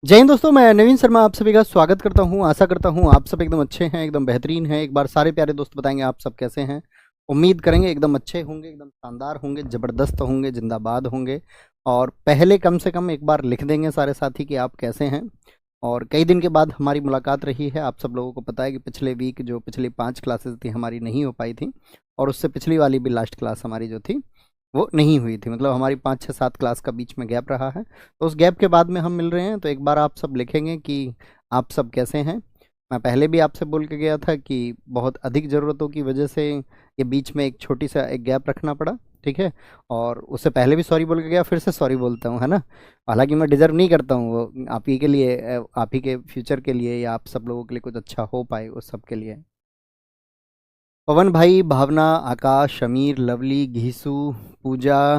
जय हिंद दोस्तों, मैं नवीन शर्मा आप सभी का स्वागत करता हूं। आशा करता हूं आप सब एकदम अच्छे हैं, एकदम बेहतरीन हैं। एक बार सारे प्यारे दोस्त बताएंगे आप सब कैसे हैं। उम्मीद करेंगे एकदम अच्छे होंगे, एकदम शानदार होंगे, ज़बरदस्त होंगे, जिंदाबाद होंगे। और पहले कम से कम एक बार लिख देंगे सारे साथी कि आप कैसे हैं। और कई दिन के बाद हमारी मुलाकात रही है। आप सब लोगों को पता है कि पिछले वीक जो पिछली 5 क्लासेस थी हमारी नहीं हो पाई थी, और उससे पिछली वाली भी लास्ट क्लास हमारी जो थी वो नहीं हुई थी। मतलब हमारी 5 6 7 क्लास का बीच में गैप रहा है। तो उस गैप के बाद में हम मिल रहे हैं, तो एक बार आप सब लिखेंगे कि आप सब कैसे हैं। मैं पहले भी आपसे बोल के गया था कि बहुत अधिक ज़रूरतों की वजह से ये बीच में एक छोटी सा एक गैप रखना पड़ा, ठीक है। और उससे पहले भी सॉरी बोल के गया, फिर से सॉरी बोलता हूँ, है ना। हालांकि मैं डिज़र्व नहीं करता हूँ वो, आप ही के लिए, आप ही के फ्यूचर के लिए, या आप सब लोगों के लिए कुछ अच्छा हो पाए उस सब के लिए। पवन भाई, भावना, आकाश, समीर, लवली, घीसू, पूजा,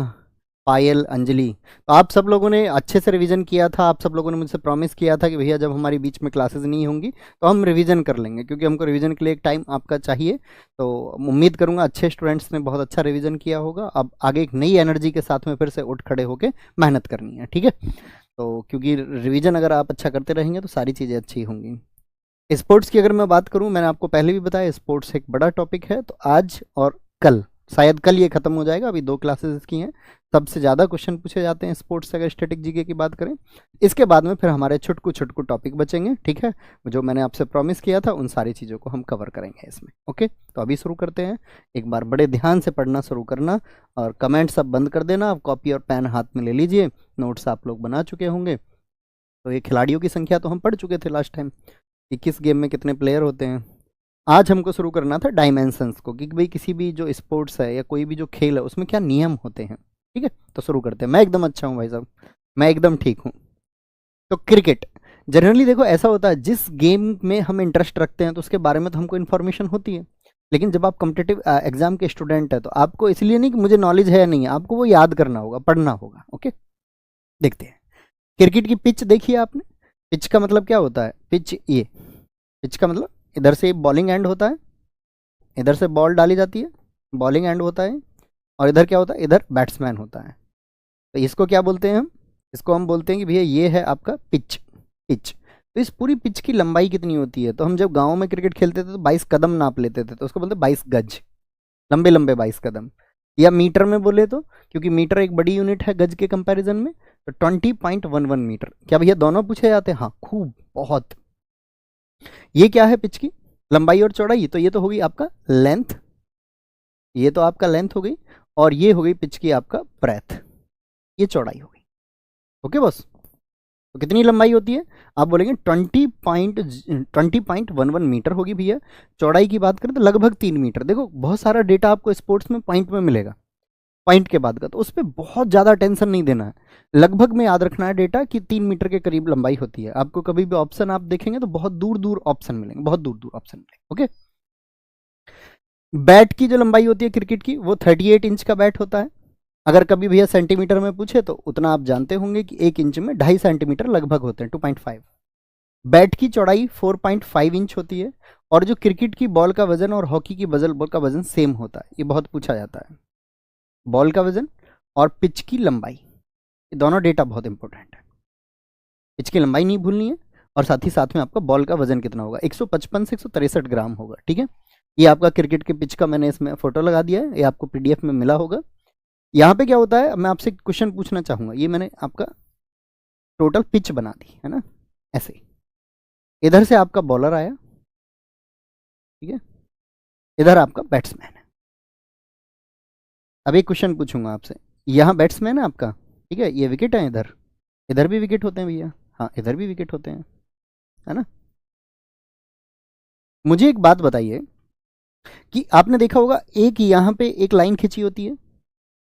पायल, अंजलि, तो आप सब लोगों ने अच्छे से रिवीजन किया था। आप सब लोगों ने मुझसे प्रॉमिस किया था कि भैया जब हमारी बीच में क्लासेस नहीं होंगी तो हम रिवीजन कर लेंगे, क्योंकि हमको रिवीजन के लिए एक टाइम आपका चाहिए। तो उम्मीद करूंगा अच्छे स्टूडेंट्स ने बहुत अच्छा रिवीजन किया होगा। अब आगे एक नई एनर्जी के साथ में फिर से उठ खड़े होकर मेहनत करनी है, ठीक है। तो क्योंकि रिवीजन अगर आप अच्छा करते रहेंगे तो सारी चीज़ें अच्छी होंगी। स्पोर्ट्स की अगर मैं बात करूं, मैंने आपको पहले भी बताया स्पोर्ट्स एक बड़ा टॉपिक है। तो आज और कल, शायद कल ये खत्म हो जाएगा। अभी 2 क्लासेस इसकी हैं। सबसे ज़्यादा क्वेश्चन पूछे जाते हैं स्पोर्ट्स से अगर स्टैटिक जीके की बात करें। इसके बाद में फिर हमारे छुटकू छुटकू टॉपिक बचेंगे, ठीक है। जो मैंने आपसे प्रॉमिस किया था उन सारी चीज़ों को हम कवर करेंगे इसमें, ओके। तो अभी शुरू करते हैं। एक बार बड़े ध्यान से पढ़ना शुरू करना, और कमेंट सब बंद कर देना। आप कॉपी और पेन हाथ में ले लीजिए। नोट्स आप लोग बना चुके होंगे। तो ये खिलाड़ियों की संख्या तो हम पढ़ चुके थे लास्ट टाइम कि किस गेम में कितने प्लेयर होते हैं। आज हमको शुरू करना था डायमेंशंस को, कि भाई किसी भी जो स्पोर्ट्स है या कोई भी जो खेल है उसमें क्या नियम होते हैं, ठीक है। तो शुरू करते हैं। मैं एकदम अच्छा हूँ भाई साहब, मैं एकदम ठीक हूँ। तो क्रिकेट, जनरली देखो ऐसा होता है, जिस गेम में हम इंटरेस्ट रखते हैं तो उसके बारे में तो हमको इन्फॉर्मेशन होती है। लेकिन जब आप कॉम्पिटिटिव एग्जाम के स्टूडेंट है तो आपको इसलिए नहीं कि मुझे नॉलेज है या नहीं है, आपको वो याद करना होगा, पढ़ना होगा, ओके। देखते हैं। क्रिकेट की पिच देखिए आपने। पिच का मतलब क्या होता है? पिच, ये पिच का मतलब इधर से बॉलिंग एंड होता है, इधर से बॉल डाली जाती है, बॉलिंग एंड होता है। और इधर क्या होता है? इधर बैट्समैन होता है। तो इसको क्या बोलते हैं हम? इसको हम बोलते हैं कि भैया ये है आपका पिच। पिच, तो इस पूरी पिच की लंबाई कितनी होती है? तो हम जब गांव में क्रिकेट खेलते थे तो 22 कदम नाप लेते थे, तो उसको बोलते हैं 22 गज, लंबे लंबे 22 कदम। या मीटर में बोले तो, क्योंकि मीटर एक बड़ी यूनिट है गज के कंपैरिजन में, तो 20.11 मीटर। क्या भैया दोनों पूछे जाते हैं? हाँ, खूब, बहुत। ये क्या है पिच की लंबाई और चौड़ाई? तो ये तो होगी आपका लेंथ, ये तो आपका लेंथ हो गई, और ये हो गई पिच की आपका ब्रेथ, ये चौड़ाई हो गई, ओके बस। तो कितनी लंबाई होती है? आप बोलेंगे 20.11 मीटर होगी भैया। चौड़ाई की बात करें तो लगभग 3 मीटर। देखो बहुत सारा डेटा आपको स्पोर्ट्स में पॉइंट में मिलेगा, पॉइंट के बाद का, तो उस पर बहुत ज़्यादा टेंशन नहीं देना है। लगभग में याद रखना है डेटा कि 3 मीटर के करीब लंबाई होती है। आपको कभी भी ऑप्शन आप देखेंगे तो बहुत दूर दूर ऑप्शन मिलेंगे, बहुत दूर दूर ऑप्शन मिलेंगे, ओके। बैट की जो लंबाई होती है क्रिकेट की, वो 38 इंच का बैट होता है। अगर कभी भैया सेंटीमीटर में पूछे तो उतना आप जानते होंगे कि 1 इंच में 2.5 सेंटीमीटर लगभग होते हैं, 2.5। बैट की चौड़ाई 4.5 इंच होती है। और जो क्रिकेट की बॉल का वजन और हॉकी की बॉल का वजन सेम होता है, ये बहुत पूछा जाता है। बॉल का वजन और पिच की लंबाई, ये दोनों डेटा बहुत इंपॉर्टेंट है। पिच की लंबाई नहीं भूलनी है, और साथ ही साथ में आपका बॉल का वजन कितना होगा, 155 से 163 ग्राम होगा, ठीक है। ये आपका क्रिकेट के पिच का मैंने इसमें फोटो लगा दिया है, ये आपको पीडीएफ में मिला होगा। यहाँ पे क्या होता है, मैं आपसे क्वेश्चन पूछना चाहूंगा। ये मैंने आपका टोटल पिच बना दी है ना, ऐसे। इधर से आपका बॉलर आया, ठीक है, इधर आपका बैट्समैन है। अब एक क्वेश्चन पूछूंगा आपसे। यहाँ बैट्समैन है आपका, ठीक है, ये विकेट है इधर, इधर भी विकेट होते हैं भैया, हाँ इधर भी विकेट होते हैं, है ना। मुझे एक बात बताइए कि आपने देखा होगा एक यहाँ पे एक लाइन खींची होती है,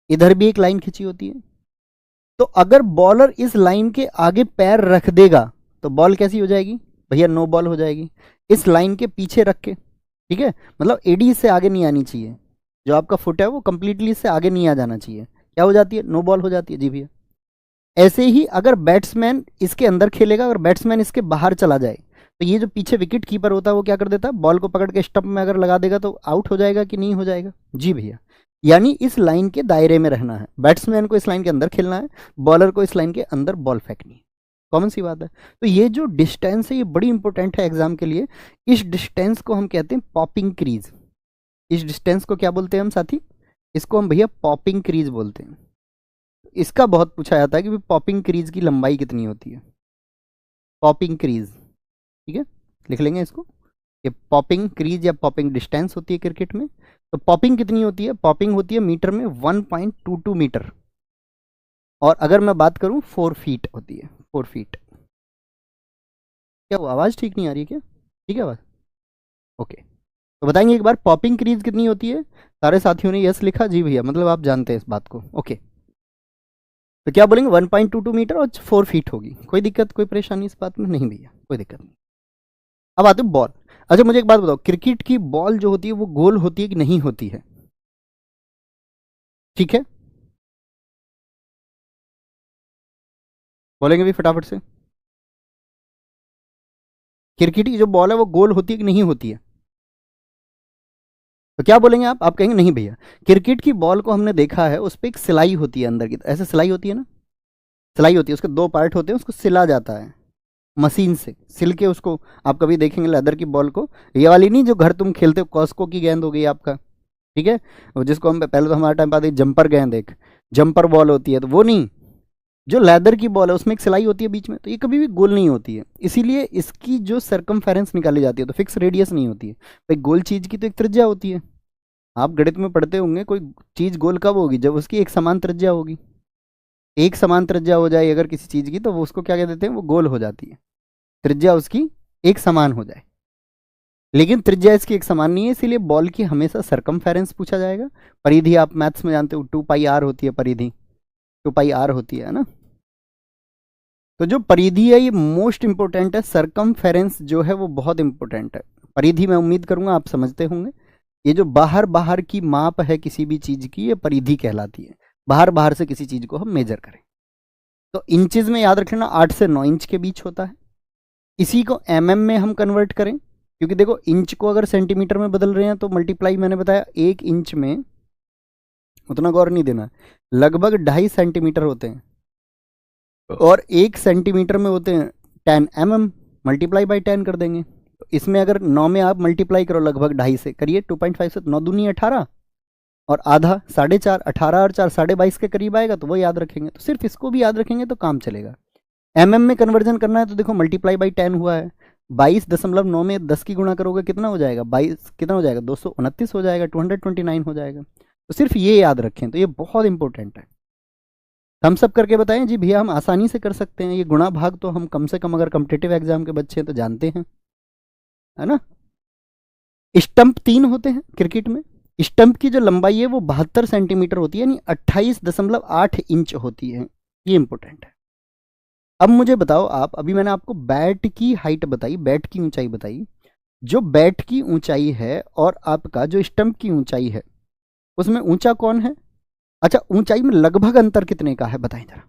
इधर भी एक लाइन खींची होती है। तो अगर बॉलर इस लाइन के आगे पैर रख देगा तो बॉल कैसी हो जाएगी भैया? नो बॉल हो जाएगी। इस लाइन के पीछे रख के, ठीक है, मतलब एडी इससे आगे नहीं आनी चाहिए। जो आपका फुट है वो कंप्लीटली इससे आगे नहीं आ जाना चाहिए। क्या हो जाती है? नो बॉल हो जाती है, जी भैया। ऐसे ही अगर बैट्समैन इसके अंदर खेलेगा, अगर बैट्समैन इसके बाहर चला जाए, तो ये जो पीछे विकेट कीपर होता है वो क्या कर देता है? बॉल को पकड़ के स्टंप में अगर लगा देगा तो आउट हो जाएगा कि नहीं हो जाएगा? जी भैया। यानी इस लाइन के दायरे में रहना है, बैट्समैन को इस लाइन के अंदर खेलना है, बॉलर को इस लाइन के अंदर बॉल फेंकनी है। कॉमन सी बात है। तो ये जो डिस्टेंस है ये बड़ी इंपॉर्टेंट है एग्जाम के लिए। इस डिस्टेंस को हम कहते हैं पॉपिंग क्रीज। इस डिस्टेंस को क्या बोलते हैं हम साथी? इसको हम भैया पॉपिंग क्रीज बोलते हैं। इसका बहुत पूछा जाता है कि पॉपिंग क्रीज की लंबाई कितनी होती है, पॉपिंग क्रीज। ठीक है, लिख लेंगे इसको। ये पॉपिंग क्रीज या पॉपिंग डिस्टेंस होती है क्रिकेट में। तो पॉपिंग कितनी होती है? पॉपिंग होती है मीटर में 1.22 मीटर, और अगर मैं बात करूं 4 फीट होती है, 4 फीट। क्या वो आवाज़ ठीक नहीं आ रही है क्या? ठीक है आवाज़? ओके, तो बताएंगे एक बार पॉपिंग क्रीज कितनी होती है? सारे साथियों ने यस लिखा जी भैया, मतलब आप जानते हैं इस बात को। ओके, तो क्या बोलेंगे? 1.22 मीटर और 4 फीट होगी। कोई दिक्कत, कोई परेशानी इस बात में? नहीं भैया, कोई दिक्कत नहीं। अब आते बॉल। अच्छा मुझे एक बात बताओ, क्रिकेट की बॉल जो होती है वो गोल होती है कि नहीं होती है? ठीक है, बोलेंगे भी फटाफट से। क्रिकेट की जो बॉल है वो गोल होती है कि नहीं होती है? तो क्या बोलेंगे आप कहेंगे नहीं भैया, क्रिकेट की बॉल को हमने देखा है उस पर एक सिलाई होती है अंदर की, ऐसे सिलाई होती है ना, सिलाई होती है, उसके 2 पार्ट होते हैं, उसको सिला जाता है मशीन से, सिल के उसको। आप कभी देखेंगे लेदर की बॉल को, ये वाली नहीं जो घर तुम खेलते हो, कॉस्को की गेंद हो गई आपका, ठीक है, वो जिसको हम पहले तो हमारे टाइम पाते जंपर गेंद, एक जंपर बॉल होती है, तो वो नहीं, जो लेदर की बॉल है उसमें एक सिलाई होती है बीच में, तो ये कभी भी गोल नहीं होती है। इसीलिए इसकी जो सरकमफेरेंस निकाली जाती है तो फिक्स रेडियस नहीं होती है भाई। गोल चीज़ की तो एक त्रिज्या होती है, आप गणित में पढ़ते होंगे, कोई चीज़ गोल कब होगी? जब उसकी एक समान त्रिज्या होगी। एक समान त्रिज्या हो जाए अगर किसी चीज़ की, तो वो उसको क्या कह देते हैं? वो गोल हो जाती है, त्रिज्या उसकी एक समान हो जाए। लेकिन त्रिज्या इसकी एक समान नहीं है, इसीलिए बॉल की हमेशा सरकमफेरेंस पूछा जाएगा। परिधि आप मैथ्स में जानते हो 2 पाई आर होती है, परिधि 2 पाई आर होती है ना। तो जो परिधि है ये मोस्ट इंपॉर्टेंट है, सरकमफेरेंस जो है वो बहुत इंपॉर्टेंट है। परिधि मैं उम्मीद करूंगा आप समझते होंगे, ये जो बाहर बाहर की माप है किसी भी चीज़ की, ये परिधि कहलाती है। बाहर बाहर से किसी चीज़ को हम मेजर करें तो इंचेस में याद रखना 8 से 9 इंच के बीच होता है। इसी को एमएम में हम कन्वर्ट करें, क्योंकि देखो इंच को अगर सेंटीमीटर में बदल रहे हैं तो मल्टीप्लाई, मैंने बताया 1 इंच में, उतना गौर नहीं देना, लगभग 2.5 सेंटीमीटर होते हैं, और 1 सेंटीमीटर में होते हैं 10 mm, मल्टीप्लाई बाई 10 कर देंगे। तो इसमें अगर 9 में आप मल्टीप्लाई करो लगभग 2.5 से, करिए 2.5 से, 9 दूनी 18, और आधा 4.5, 18 और 4 22.5 के करीब आएगा, तो वो याद रखेंगे। तो सिर्फ इसको भी याद रखेंगे तो काम चलेगा। एमएम में कन्वर्जन करना है तो देखो मल्टीप्लाई बाई 10 हुआ है, 22.9 में 10 की गुणा करोगे कितना हो जाएगा? 22 कितना हो जाएगा? 229 हो जाएगा, 229 हो जाएगा। तो सिर्फ ये याद रखें, तो ये बहुत इंपॉर्टेंट है। हम सब करके बताएं जी भैया, हम आसानी से कर सकते हैं ये गुणा भाग, तो हम कम से कम अगर कॉम्पिटिटिव एग्जाम के बच्चे हैं तो जानते हैं, है ना। स्टंप 3 होते हैं क्रिकेट में, स्टंप की जो लंबाई है वो 72 सेंटीमीटर होती है, यानी 28.8 इंच होती है। ये इंपॉर्टेंट है। अब मुझे बताओ आप, अभी मैंने आपको बैट की हाइट बताई, बैट की ऊंचाई बताई, जो बैट की ऊंचाई है और आपका जो स्टंप की ऊंचाई है उसमें ऊंचा कौन है? अच्छा, ऊंचाई में लगभग अंतर कितने का है बताएं जरा,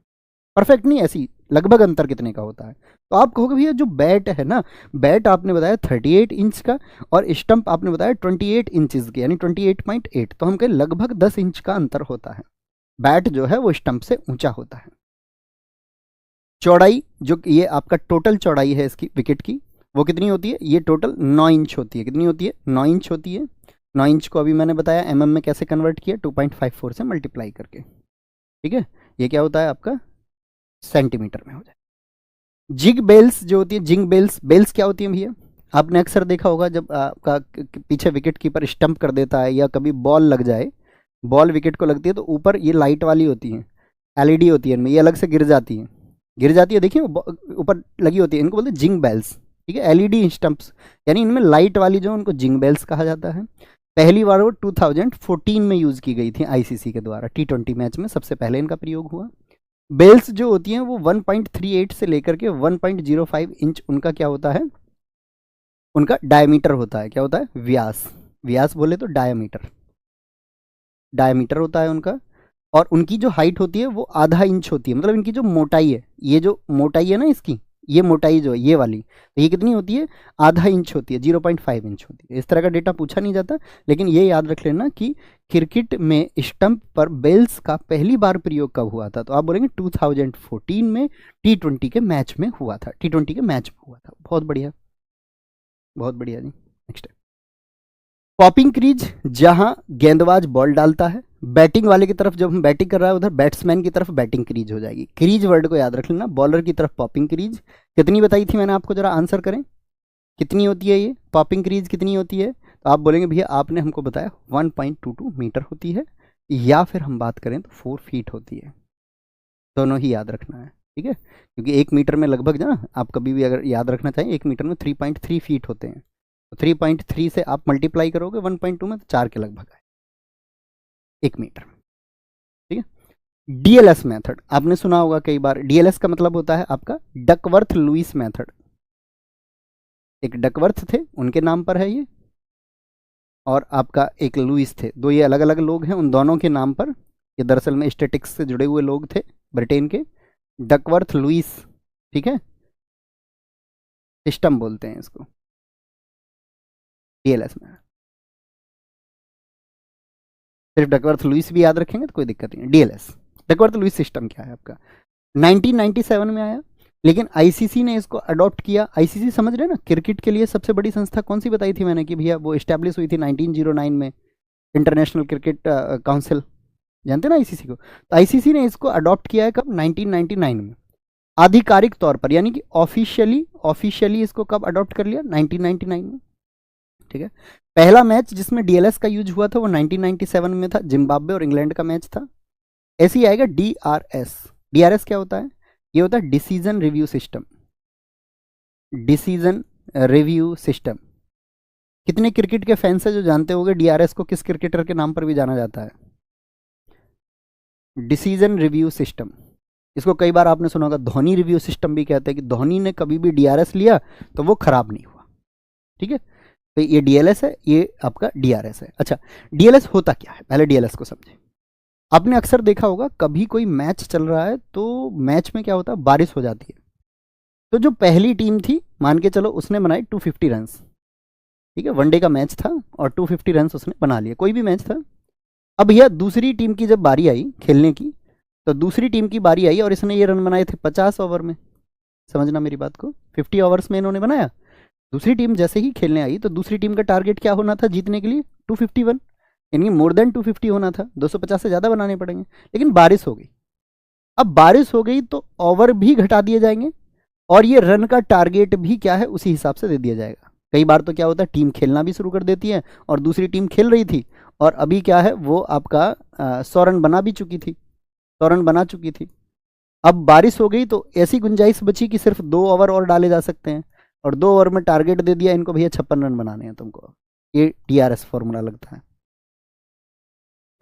परफेक्ट नहीं, ऐसी लगभग अंतर कितने का होता है? तो आप कहोगे भैया जो बैट है ना, बैट आपने बताया 38 इंच का और स्टंप आपने बताया 28 इंचज के, यानी 28.8, तो हम कहें लगभग 10 इंच का अंतर होता है। बैट जो है वो स्टंप से ऊंचा होता है। चौड़ाई, जो ये आपका टोटल चौड़ाई है इसकी विकेट की, वो कितनी होती है? ये टोटल 9 इंच होती है। कितनी होती है? 9 इंच होती है। 9 इंच को अभी मैंने बताया एमएम में कैसे कन्वर्ट किया, 2.54 से मल्टीप्लाई करके, ठीक है। ये क्या होता है आपका? सेंटीमीटर में हो जाए। जिग बेल्स जो होती है, जिंग बेल्स, बेल्स क्या होती है भैया? आपने अक्सर देखा होगा जब आपका पीछे विकेट कीपर स्टंप कर देता है या कभी बॉल लग जाए, बॉल विकेट को लगती है तो ऊपर ये लाइट वाली होती है, एलईडी होती है इनमें, ये अलग से गिर जाती है, गिर जाती है, देखिए ऊपर लगी होती है, इनको बोलते हैं जिंग बेल्स, ठीक है, एलईडी स्टंप्स, यानी इनमें लाइट वाली जो उनको जिंग बेल्स कहा जाता है। पहली बार वो 2014 में यूज़ की गई थी आईसीसी के द्वारा, T20 मैच में सबसे पहले इनका प्रयोग हुआ। बेल्स जो होती हैं वो 1.38 से लेकर के 1.05 इंच उनका क्या होता है? उनका डायमीटर होता है। क्या होता है? व्यास, व्यास बोले तो डायमीटर, डायमीटर होता है उनका। और उनकी जो हाइट होती है वो ½ इंच होती है, मतलब इनकी जो मोटाई है, ये जो मोटाई है ना इसकी, ये मोटाई जो है ये वाली, तो ये कितनी होती है, आधा इंच होती है, 0.5 इंच होती है। इस तरह का डेटा पूछा नहीं जाता, लेकिन ये याद रख लेना कि क्रिकेट में स्टंप पर बेल्स का पहली बार प्रयोग कब हुआ था, तो आप बोलेंगे 2014 में T20 के मैच में हुआ था, T20 के मैच में हुआ था। बहुत बढ़िया, बहुत बढ़िया जी। नेक्स्ट, पॉपिंग क्रीज, जहां गेंदबाज बॉल डालता है, बैटिंग वाले की तरफ जब हम बैटिंग कर रहा है उधर बैट्समैन की तरफ बैटिंग क्रीज हो जाएगी। क्रीज वर्ड को याद रख लेना, बॉलर की तरफ पॉपिंग क्रीज। कितनी बताई थी मैंने आपको, जरा आंसर करें, कितनी होती है ये पॉपिंग क्रीज, कितनी होती है, तो आप बोलेंगे भैया आपने हमको बताया 1.22 मीटर होती है, या फिर हम बात करें तो 4 फीट होती है। दोनों ही याद रखना है, ठीक है, क्योंकि 1 मीटर में लगभग ना, आप कभी भी अगर याद रखना चाहें, 1 मीटर में 3.3 फीट होते हैं, तो 3.3 से आप मल्टीप्लाई करोगे 1.2 में, तो 4 के लगभग है 1 मीटर में, ठीक है। डीएलएस मेथड आपने सुना होगा कई बार, डीएलएस का मतलब होता है आपका डकवर्थ लुईस मेथड। एक डकवर्थ थे, उनके नाम पर है ये, और आपका एक लुईस थे, दो ये अलग अलग लोग हैं, उन दोनों के नाम पर, ये दरअसल में स्टैटिक्स से जुड़े हुए लोग थे ब्रिटेन के, डकवर्थ लुईस, ठीक है, सिस्टम बोलते हैं इसको डीएलएस में। सिर्फ डकवर्थ लुईस भी याद रखेंगे तो कोई दिक्कत नहीं है। डीएलएस डकवर्थ लुईस सिस्टम क्या है आपका, 1997 में आया, लेकिन आईसीसी ने इसको अडॉप्ट किया। आईसीसी समझ रहे हैं ना, क्रिकेट के लिए सबसे बड़ी संस्था कौन सी बताई थी मैंने कि भैया वो इस्टेब्लिश हुई थी 1909 में, इंटरनेशनल क्रिकेट काउंसिल, जानते हैं ना आईसीसी को। तो आईसीसी ने इसको अडॉप्ट किया है कब, 1999 में, आधिकारिक तौर पर, यानी कि ऑफिशियली इसको कब अडॉप्ट कर लिया, 1999 में, ठीक है। पहला मैच जिसमें डीएलएस का यूज हुआ था वो 1997 में था, जिम्बाब्वे और इंग्लैंड का मैच था। ऐसे ही आएगा डीआरएस। डीआरएस क्या होता है, ये होता है decision review system. Decision review system, कितने क्रिकेट के फैंस है जो जानते होंगे डीआरएस को किस क्रिकेटर के नाम पर भी जाना जाता है, डिसीजन रिव्यू सिस्टम। इसको कई बार आपने सुना होगा धोनी रिव्यू सिस्टम भी कहते हैं, कि धोनी ने कभी भी डीआरएस लिया तो वो खराब नहीं हुआ, ठीक है। तो ये डीएलएस है, ये आपका डीआरएस है। अच्छा, डीएलएस होता क्या है, पहले डीएलएस को समझें। आपने अक्सर देखा होगा कभी कोई मैच चल रहा है तो मैच में क्या होता है, बारिश हो जाती है, तो जो पहली टीम थी मान के चलो उसने बनाई 250 रन, ठीक है, वनडे का मैच था और 250 रन उसने बना लिए, कोई भी मैच था। अब यह दूसरी टीम की जब बारी आई खेलने की, तो दूसरी टीम की बारी आई और इसने ये रन बनाए थे 50 ओवर में, समझना मेरी बात को, 50 ओवर्स में इन्होंने बनाया। दूसरी टीम जैसे ही खेलने आई तो दूसरी टीम का टारगेट क्या होना था जीतने के लिए, 251, यानी मोर देन 250 होना था, 250 से ज़्यादा बनाने पड़ेंगे, लेकिन बारिश हो गई। अब बारिश हो गई तो ओवर भी घटा दिए जाएंगे और ये रन का टारगेट भी क्या है उसी हिसाब से दे दिया जाएगा। कई बार तो क्या होता है टीम खेलना भी शुरू कर देती है और दूसरी टीम खेल रही थी और अभी क्या है वो आपका 100 रन बना भी चुकी थी, 100 रन बना चुकी थी। अब बारिश हो गई तो ऐसी गुंजाइश बची कि सिर्फ 2 ओवर और डाले जा सकते हैं, और 2 ओवर में टारगेट दे दिया इनको, भैया 56 रन बनाने हैं तुमको। ये डीआरएस फॉर्मूला लगता है,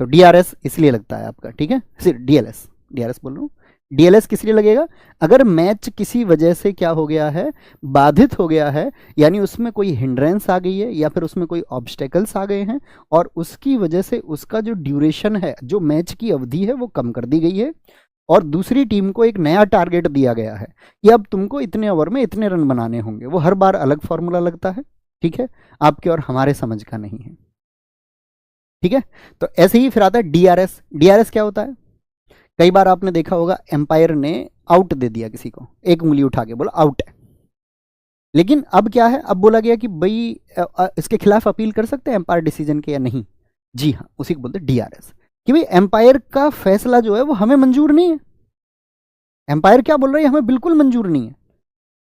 तो डीआरएस इसलिए लगता है आपका, ठीक है, सिर्फ डीएलएस, डीआरएस बोल रहा हूँ। डीएलएस किस लिए लगेगा, अगर मैच किसी वजह से क्या हो गया है, बाधित हो गया है, यानी उसमें कोई हिंड्रेंस आ गई है या फिर उसमें कोई ऑब्स्टेकल्स आ गए हैं और उसकी वजह से उसका जो ड्यूरेशन है, जो मैच की अवधि है वो कम कर दी गई है, और दूसरी टीम को एक नया टारगेट दिया गया है कि अब तुमको इतने ओवर में इतने रन बनाने होंगे, वो हर बार अलग फॉर्मूला लगता है, ठीक है, आपके और हमारे समझ का नहीं है, ठीक है। तो ऐसे ही फिर आता है डीआरएस। डीआरएस क्या होता है, कई बार आपने देखा होगा एम्पायर ने आउट दे दिया किसी को, एक उंगली उठा के बोला आउट है, लेकिन अब क्या है, अब बोला गया कि भाई इसके खिलाफ अपील कर सकते हैं एम्पायर डिसीजन के या नहीं, जी हाँ, उसी को बोलते हैं डीआरएस, कि भाई एम्पायर का फैसला जो है वो हमें मंजूर नहीं है। एम्पायर क्या बोल रही है, हमें बिल्कुल मंजूर नहीं है,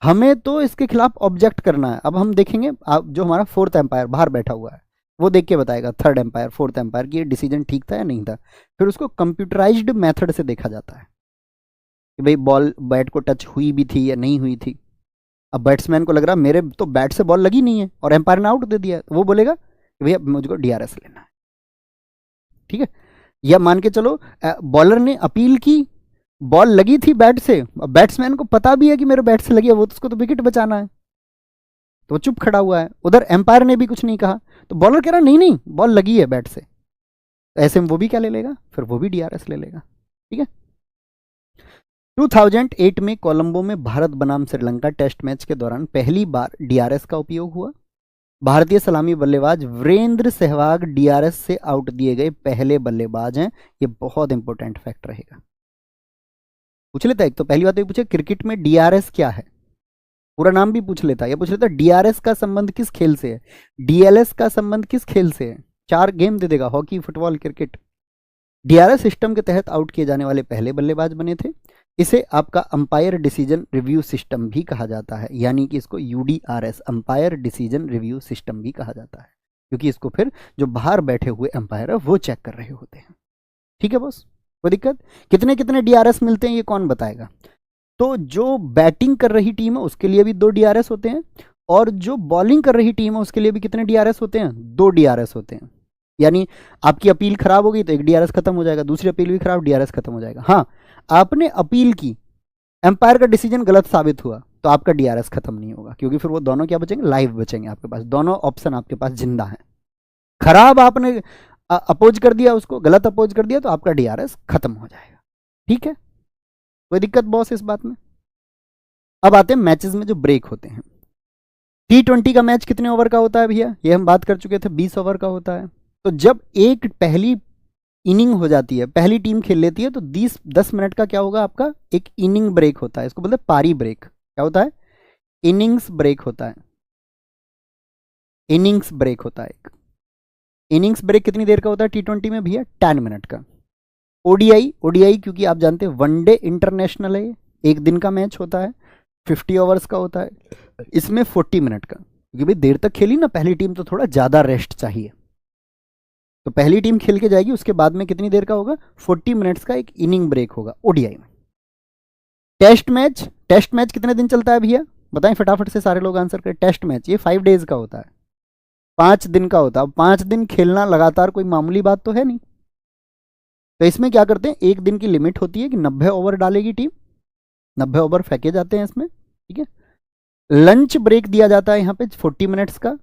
हमें तो इसके खिलाफ ऑब्जेक्ट करना है। अब हम देखेंगे जो हमारा 4th एम्पायर बाहर बैठा हुआ है वो देख के बताएगा, 3rd एम्पायर 4th एम्पायर की ये डिसीजन ठीक था या नहीं था। फिर उसको कंप्यूटराइज्ड मेथड से देखा जाता है कि भाई बॉल बैट को टच हुई भी थी या नहीं हुई थी। अब बैट्समैन को लग रहा मेरे तो बैट से बॉल लगी नहीं है और एम्पायर ने आउट दे दिया, तो वो बोलेगा कि भैया मुझको डीआरएस लेना है, ठीक है। या मान के चलो बॉलर ने अपील की, बॉल लगी थी बैट से, बैट्समैन को पता भी है कि मेरे बैट से लगी है, वो तो उसको तो विकेट बचाना है, तो वो चुप खड़ा हुआ है, उधर एम्पायर ने भी कुछ नहीं कहा, तो बॉलर कह रहा नहीं नहीं बॉल लगी है बैट से, तो ऐसे में वो भी क्या ले लेगा, फिर वो भी डीआरएस ले लेगा, ठीक है। 2008 में कोलंबो में भारत बनाम श्रीलंका टेस्ट मैच के दौरान पहली बार डीआरएस का उपयोग हुआ। भारतीय सलामी बल्लेबाज वीरेंद्र सहवाग डीआरएस से आउट दिए गए पहले बल्लेबाज हैं। ये बहुत इंपॉर्टेंट फैक्ट रहेगा, पूछ लेता है। एक तो पहली बात तो पूछे क्रिकेट में डीआरएस क्या है, पूरा नाम भी पूछ लेता है। ये पूछ लेता डीआरएस का संबंध किस खेल से है, डीएलएस का संबंध किस खेल से है। 4 गेम दे देगा, hockey, football, cricket. DRS system के तहत आउट किए जाने वाले पहले बल्लेबाज बने थे। इसे आपका अंपायर डिसीजन रिव्यू सिस्टम भी कहा जाता है, यानी कि इसको यूडीआरएस, अंपायर डिसीजन रिव्यू सिस्टम भी कहा जाता है, क्योंकि इसको फिर जो बाहर बैठे हुए अंपायर है वो चेक कर रहे होते हैं। ठीक है बॉस, कोई दिक्कत? कितने कितने डीआरएस मिलते हैं ये कौन बताएगा? तो जो बैटिंग कर रही टीम है उसके लिए भी 2 डीआरएस होते हैं, और जो बॉलिंग कर रही टीम है उसके लिए भी कितने डीआरएस होते हैं? 2 डीआरएस होते हैं। यानी आपकी अपील खराब हो गई तो एक डीआरएस खत्म हो जाएगा, दूसरी अपील भी खराब, डीआरएस खत्म हो जाएगा। हाँ, आपने अपील की, एम्पायर का डिसीजन गलत साबित हुआ तो आपका डीआरएस खत्म नहीं होगा, क्योंकि फिर वो दोनों क्या बचेंगे? लाइव बचेंगे आपके पास, दोनों ऑप्शन आपके पास जिंदा हैं। खराब आपने अपोज कर दिया, उसको गलत अपोज कर दिया तो आपका डीआरएस खत्म हो जाएगा। ठीक है, कोई दिक्कत बॉस इस बात में? अब आते हैं मैचेस में जो ब्रेक होते हैं। T20 का मैच कितने ओवर का होता है भैया? ये हम बात कर चुके थे, 20 ओवर का होता है। तो जब एक पहली इनिंग हो जाती है, पहली टीम खेल लेती है, तो 10 मिनट का क्या होगा आपका? एक इनिंग ब्रेक होता है, इसको बोलते हैं पारी ब्रेक। क्या होता है? इनिंग्स ब्रेक होता है, इनिंग्स ब्रेक होता है। एक इनिंग्स ब्रेक कितनी देर का होता है T20 में भैया? 10 मिनट का। ओडीआई क्योंकि आप जानते हैं वनडे इंटरनेशनल है, एक दिन का मैच होता है, 50 ओवर्स का होता है, इसमें 40 मिनट का, क्योंकि भाई देर तक खेली ना पहली टीम तो थोड़ा ज़्यादा रेस्ट चाहिए। तो पहली टीम खेल के जाएगी, उसके बाद में कितनी देर का होगा? 40 मिनट्स का एक इनिंग ब्रेक होगा ओडीआई में। टेस्ट मैच कितने दिन चलता है भैया? बताएं फटाफट से, सारे लोग आंसर करें। टेस्ट मैच ये 5 डेज का होता है, 5 दिन का होता है। 5 दिन खेलना लगातार कोई मामूली बात तो है नहीं। तो इसमें क्या करते हैं, एक दिन की लिमिट होती है कि 90 ओवर डालेगी टीम, 90 ओवर फेंके जाते हैं इसमें। ठीक है, लंच ब्रेक दिया जाता है यहाँ पे 40 मिनट्स का,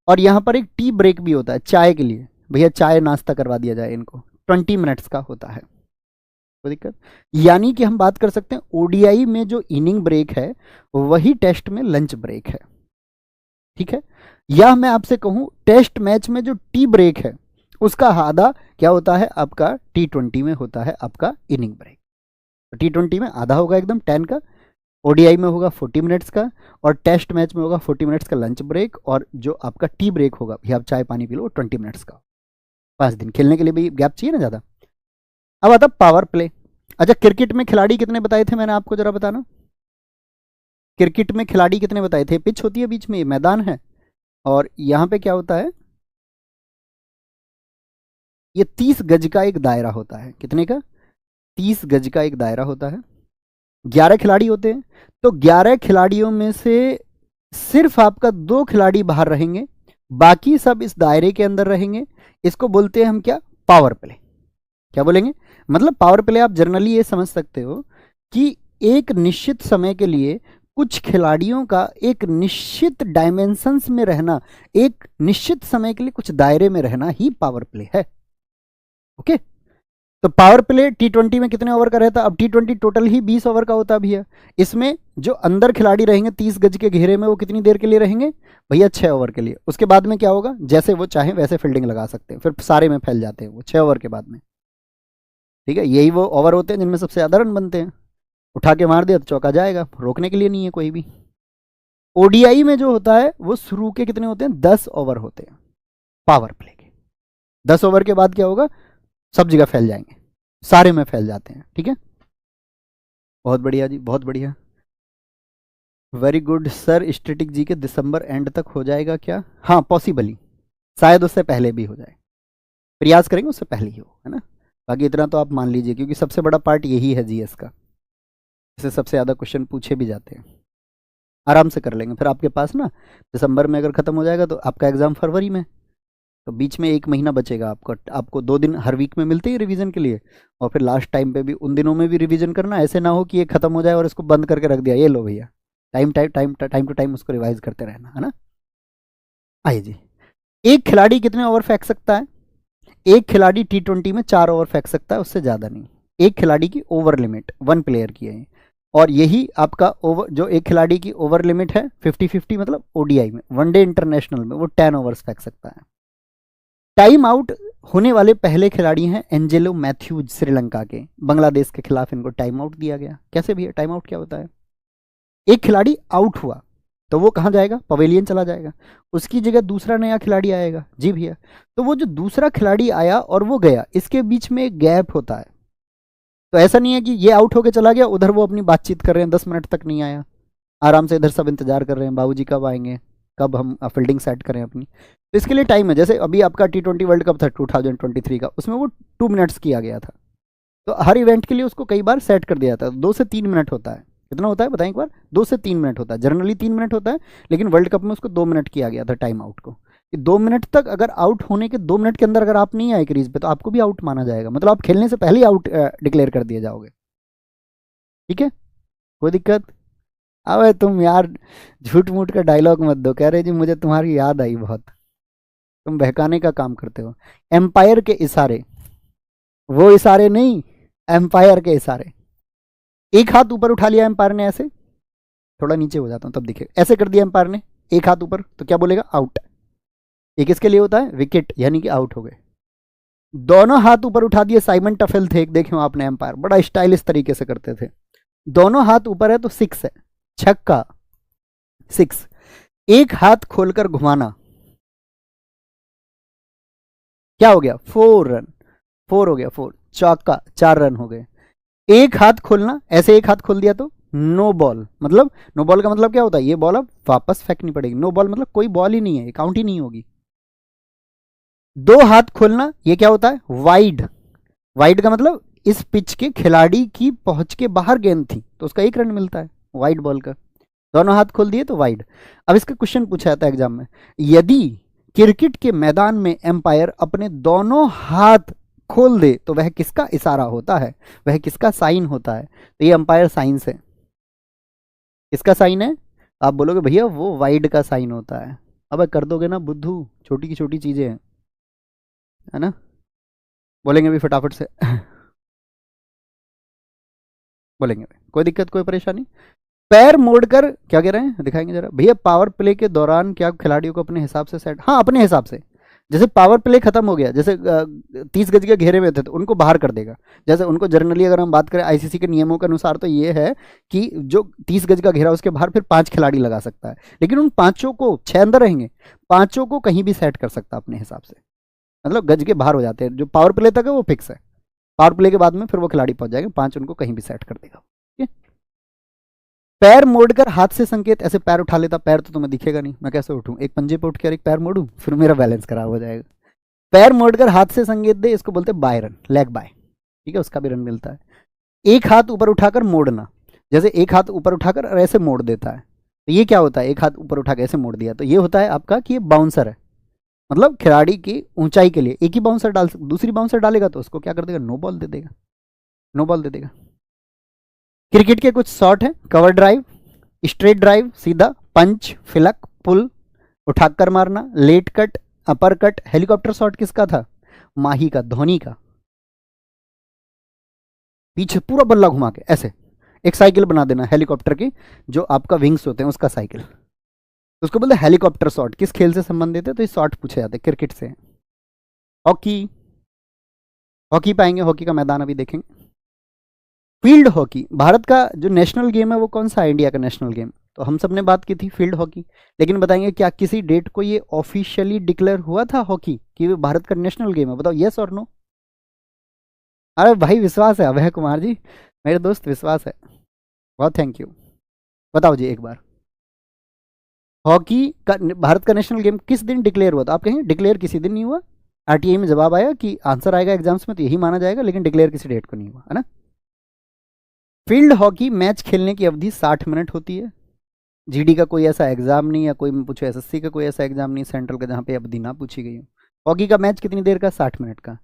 और यहाँ पर एक टी ब्रेक भी होता है चाय के लिए, भैया चाय नाश्ता करवा दिया जाए इनको, 20 मिनट्स का होता है। कोई दिक्कत? यानी कि हम बात कर सकते हैं ओडीआई में जो इनिंग ब्रेक है वही टेस्ट में लंच ब्रेक है। ठीक है, या मैं आपसे कहूं टेस्ट मैच में जो टी ब्रेक है उसका आधा क्या होता है आपका? T20 में होता है आपका इनिंग ब्रेक। तो T20 में आधा होगा एकदम 10 का, ओडीआई में होगा 40 मिनट्स का, और टेस्ट मैच में होगा 40 मिनट्स का लंच ब्रेक, और जो आपका टी ब्रेक होगा भैया आप चाय पानी पी लो, 20 मिनट्स का। 5 दिन खेलने के लिए भी गैप चाहिए ना ज़्यादा। अब आता पावर प्ले। अच्छा, क्रिकेट में खिलाड़ी कितने बताए थे मैंने आपको, जरा बताना। क्रिकेट में खिलाड़ी कितने बताए थे? पिच होती है बीच में, मैदान है, और यहाँ पे क्या होता है? ये 30 गज का एक दायरा होता है। कितने का? 30 गज का एक दायरा होता है। 11 खिलाड़ी होते हैं, तो 11 खिलाड़ियों में से सिर्फ आपका 2 खिलाड़ी बाहर रहेंगे, बाकी सब इस दायरे के अंदर रहेंगे। इसको बोलते हैं हम क्या? Power play. क्या बोलेंगे? मतलब पावर प्ले आप जनरली ये समझ सकते हो कि एक निश्चित समय के लिए कुछ खिलाड़ियों का एक निश्चित डायमेंशंस में रहना, एक निश्चित समय के लिए कुछ दायरे में रहना ही पावर प्ले है। ओके, तो पावर प्ले T20 में कितने ओवर का रहता है? अब T20 टोटल ही 20 ओवर का होता है भैया। इसमें जो अंदर खिलाड़ी रहेंगे 30 गज के घेरे में, वो कितनी देर के लिए रहेंगे भैया? 6 ओवर के लिए। उसके बाद में क्या होगा? जैसे वो चाहें वैसे फील्डिंग लगा सकते हैं, फिर सारे में फैल जाते हैं वो 6 ओवर के बाद में। ठीक है, यही वो ओवर होते हैं जिनमें सबसे ज़्यादा रन बनते हैं। उठा के मार दिया तो चौका जाएगा, रोकने के लिए नहीं है कोई भी। ओडीआई में जो होता है वो शुरू के कितने होते हैं? 10 ओवर होते हैं पावर प्ले के। 10 ओवर के बाद क्या होगा? सब जगह फैल जाएंगे, सारे में फैल जाते हैं। ठीक है, बहुत बढ़िया जी, बहुत बढ़िया, very good sir. Static G के दिसंबर एंड तक हो जाएगा क्या? हाँ पॉसिबली, शायद उससे पहले भी हो जाए, प्रयास करेंगे उससे पहले ही हो, है ना। बाकी इतना तो आप मान लीजिए, क्योंकि सबसे बड़ा पार्ट यही है जीएस का, इससे सबसे ज़्यादा क्वेश्चन पूछे भी जाते हैं। आराम से कर लेंगे। फिर आपके पास ना दिसंबर में अगर ख़त्म हो जाएगा तो आपका एग्ज़ाम फरवरी में, तो बीच में 1 महीना बचेगा आपको 2 दिन हर वीक में मिलते ही रिवीजन के लिए, और फिर लास्ट टाइम पे भी उन दिनों में भी रिवीजन करना। ऐसे ना हो कि ये ख़त्म हो जाए और इसको बंद करके रख दिया, ये लो भैया, टाइम टू टाइम उसको रिवाइज करते रहना, है ना। आइए जी, एक खिलाड़ी कितने ओवर फेंक सकता है? एक खिलाड़ी T20 में 4 ओवर फेंक सकता है, उससे ज़्यादा नहीं। एक खिलाड़ी की ओवर लिमिट 1 प्लेयर की है। और यही आपका ओवर, जो एक खिलाड़ी की ओवर लिमिट है 50-50, मतलब ओडीआई में, वनडे इंटरनेशनल में वो 10 ओवर्स फेंक सकता है। टाइम आउट होने वाले पहले खिलाड़ी हैं एंजेलो मैथ्यूज, श्रीलंका के। बांग्लादेश के खिलाफ इनको टाइम आउट दिया गया। कैसे भी है, टाइम आउट क्या होता है? एक खिलाड़ी आउट हुआ तो वो कहाँ जाएगा? पवेलियन चला जाएगा। उसकी जगह दूसरा नया खिलाड़ी आएगा। जी भैया, तो वो जो दूसरा खिलाड़ी आया और वो गया, इसके बीच में एक गैप होता है। तो ऐसा नहीं है कि ये आउट होके चला गया, उधर वो अपनी बातचीत कर रहे हैं, 10 मिनट तक नहीं आया, आराम से इधर सब इंतजार कर रहे हैं, बाबूजी कब आएंगे, कब हम फील्डिंग सेट करें अपनी। तो इसके लिए टाइम है। जैसे अभी आपका T20 वर्ल्ड कप था 2023 का, उसमें वो 2 मिनट्स किया गया था। तो हर इवेंट के लिए उसको कई बार सेट कर दिया था। 2 से 3 मिनट होता है। कितना होता है बताएं एक बार? 2 से 3 मिनट होता है। जनरली 3 मिनट होता है, लेकिन वर्ल्ड कप में उसको 2 मिनट किया गया था टाइम आउट को। 2 मिनट तक, अगर आउट होने के 2 मिनट के अंदर अगर आप नहीं आए क्रीज पे, तो आपको भी आउट माना जाएगा। मतलब आप खेलने से पहले ही आउट डिक्लेयर कर दिए जाओगे। ठीक है, कोई दिक्कत? अबे तुम यार झूठ मूठ का डायलॉग मत दो। कह रहे जी मुझे तुम्हारी याद आई बहुत, तुम बहकाने का काम करते हो। एम्पायर के इशारे, वो इशारे नहीं, एम्पायर के इशारे। एक हाथ ऊपर उठा लिया एम्पायर ने, ऐसे थोड़ा नीचे हो जाता हूं तब दिखेगा, ऐसे कर दिया एम्पायर ने एक हाथ ऊपर, तो क्या बोलेगा? आउट। ये किसके लिए होता है? विकेट, यानी कि आउट हो गए। दोनों हाथ ऊपर उठा दिए, साइमन टफेल थे एक, देखे हो आपने, एम्पायर बड़ा स्टाइलिश तरीके से करते थे। दोनों हाथ ऊपर है तो 6 है, छक्का, 6। एक हाथ खोलकर घुमाना, क्या हो गया? 4 रन, 4 हो गया, 4 चौका, 4 रन हो गए। एक हाथ खोलना, ऐसे एक हाथ खोल दिया तो नो बॉल। मतलब नो बॉल का मतलब क्या होता है? ये बॉल अब वापस फेंकनी पड़ेगी। नो बॉल मतलब कोई बॉल ही नहीं है, काउंट ही नहीं होगी। 2 हाथ खोलना, ये क्या होता है? वाइड। वाइड का मतलब इस पिच के खिलाड़ी की पहुंच के बाहर गेंद थी, तो उसका 1 रन मिलता है वाइड बॉल का। दोनों हाथ खोल दिए तो वाइड। अब इसका क्वेश्चन पूछा जाता है एग्जाम में, यदि क्रिकेट के मैदान में एम्पायर अपने दोनों हाथ खोल दे तो वह किसका इशारा होता है? वह किसका साइन होता है? तो ये अंपायर साइन से, किसका साइन है? आप बोलोगे भैया वो वाइड का साइन होता है। अब कर दोगे ना बुद्धू, छोटी की छोटी चीजें हैं, है ना? बोलेंगे भी फटाफट से बोलेंगे, कोई दिक्कत कोई परेशानी? पैर मोड़कर, क्या कह रहे हैं दिखाएंगे जरा भैया। पावर प्ले के दौरान क्या खिलाड़ियों को अपने हिसाब से सेट, हाँ अपने हिसाब से, जैसे पावर प्ले खत्म हो गया, जैसे 30 गज के घेरे में थे तो उनको बाहर कर देगा। जैसे उनको जनरली अगर हम बात करें आईसीसी के नियमों के अनुसार, तो ये है कि जो 30 गज का घेरा उसके बाहर फिर 5 खिलाड़ी लगा सकता है, लेकिन उन पांचों को, 6 अंदर रहेंगे, पांचों को कहीं भी सेट कर सकता अपने हिसाब से। मतलब गज के बाहर हो जाते हैं। जो पावर प्ले तक है वो फिक्स है, पावर प्ले के बाद में फिर वो खिलाड़ी पहुंच जाएगा, 5 उनको कहीं भी सेट कर देगा। पैर मोड़कर हाथ से संकेत, ऐसे पैर उठा लेता, पैर तो तुम्हें दिखेगा नहीं, मैं कैसे उठूं? एक पंजे पे उठ कर एक पैर मोड़ूं, फिर मेरा बैलेंस खराब हो जाएगा। पैर मोड़कर हाथ से संकेत दे, इसको बोलते हैं बाय रन, लेग बाय। ठीक है, उसका भी रन मिलता है। एक हाथ ऊपर उठाकर मोड़ना, जैसे एक हाथ ऊपर उठाकर और ऐसे मोड़ देता है, तो ये क्या होता है? एक हाथ ऊपर उठाकर ऐसे मोड़ दिया, तो ये होता है आपका कि ये बाउंसर है। मतलब खिलाड़ी की ऊंचाई के लिए एक ही बाउंसर डाल, दूसरी बाउंसर डालेगा तो उसको क्या कर देगा? नो बॉल दे देगा, नो बॉल दे देगा। क्रिकेट के कुछ शॉट हैं, कवर ड्राइव, स्ट्रेट ड्राइव सीधा, पंच, फिलक, पुल, उठाकर मारना, late cut, upper cut. Helicopter shot किसका था? माही का, धोनी का। पीछे पूरा बल्ला घुमा के ऐसे एक साइकिल बना देना हेलीकॉप्टर की, जो आपका विंग्स होते हैं उसका साइकिल, तो उसको बोलते हैं हेलीकॉप्टर शॉट। किस खेल से संबंधित है? तो ये शॉट पूछे जाते हैं क्रिकेट से। हॉकी, हॉकी पाएंगे, हॉकी का मैदान अभी देखेंगे। फील्ड हॉकी, भारत का जो नेशनल गेम है वो कौन सा है? इंडिया का नेशनल गेम, तो हम सब ने बात की थी फील्ड हॉकी, लेकिन बताएंगे क्या किसी डेट को ये ऑफिशियली डिक्लेयर हुआ था हॉकी कि वो भारत का नेशनल गेम है? बताओ यस और नो। अरे भाई विश्वास है अभय कुमार जी, मेरे दोस्त, विश्वास है, बहुत थैंक यू। बताओ जी एक बार, हॉकी का भारत का नेशनल गेम किस दिन डिक्लेयर हुआ था? आप कहें डिक्लेयर किसी दिन नहीं हुआ, आरटीआई में जवाब आया कि आंसर आएगा एग्जाम्स में तो यही माना जाएगा, लेकिन डिक्लेयर किसी डेट को नहीं हुआ, है ना? फील्ड हॉकी मैच खेलने की अवधि 60 मिनट होती है। जीडी का कोई ऐसा एग्जाम नहीं, या कोई पूछो एसएससी का कोई ऐसा एग्जाम नहीं सेंट्रल का जहाँ पे अवधि ना पूछी गई हो। हॉकी का मैच कितनी देर का? 60 मिनट का,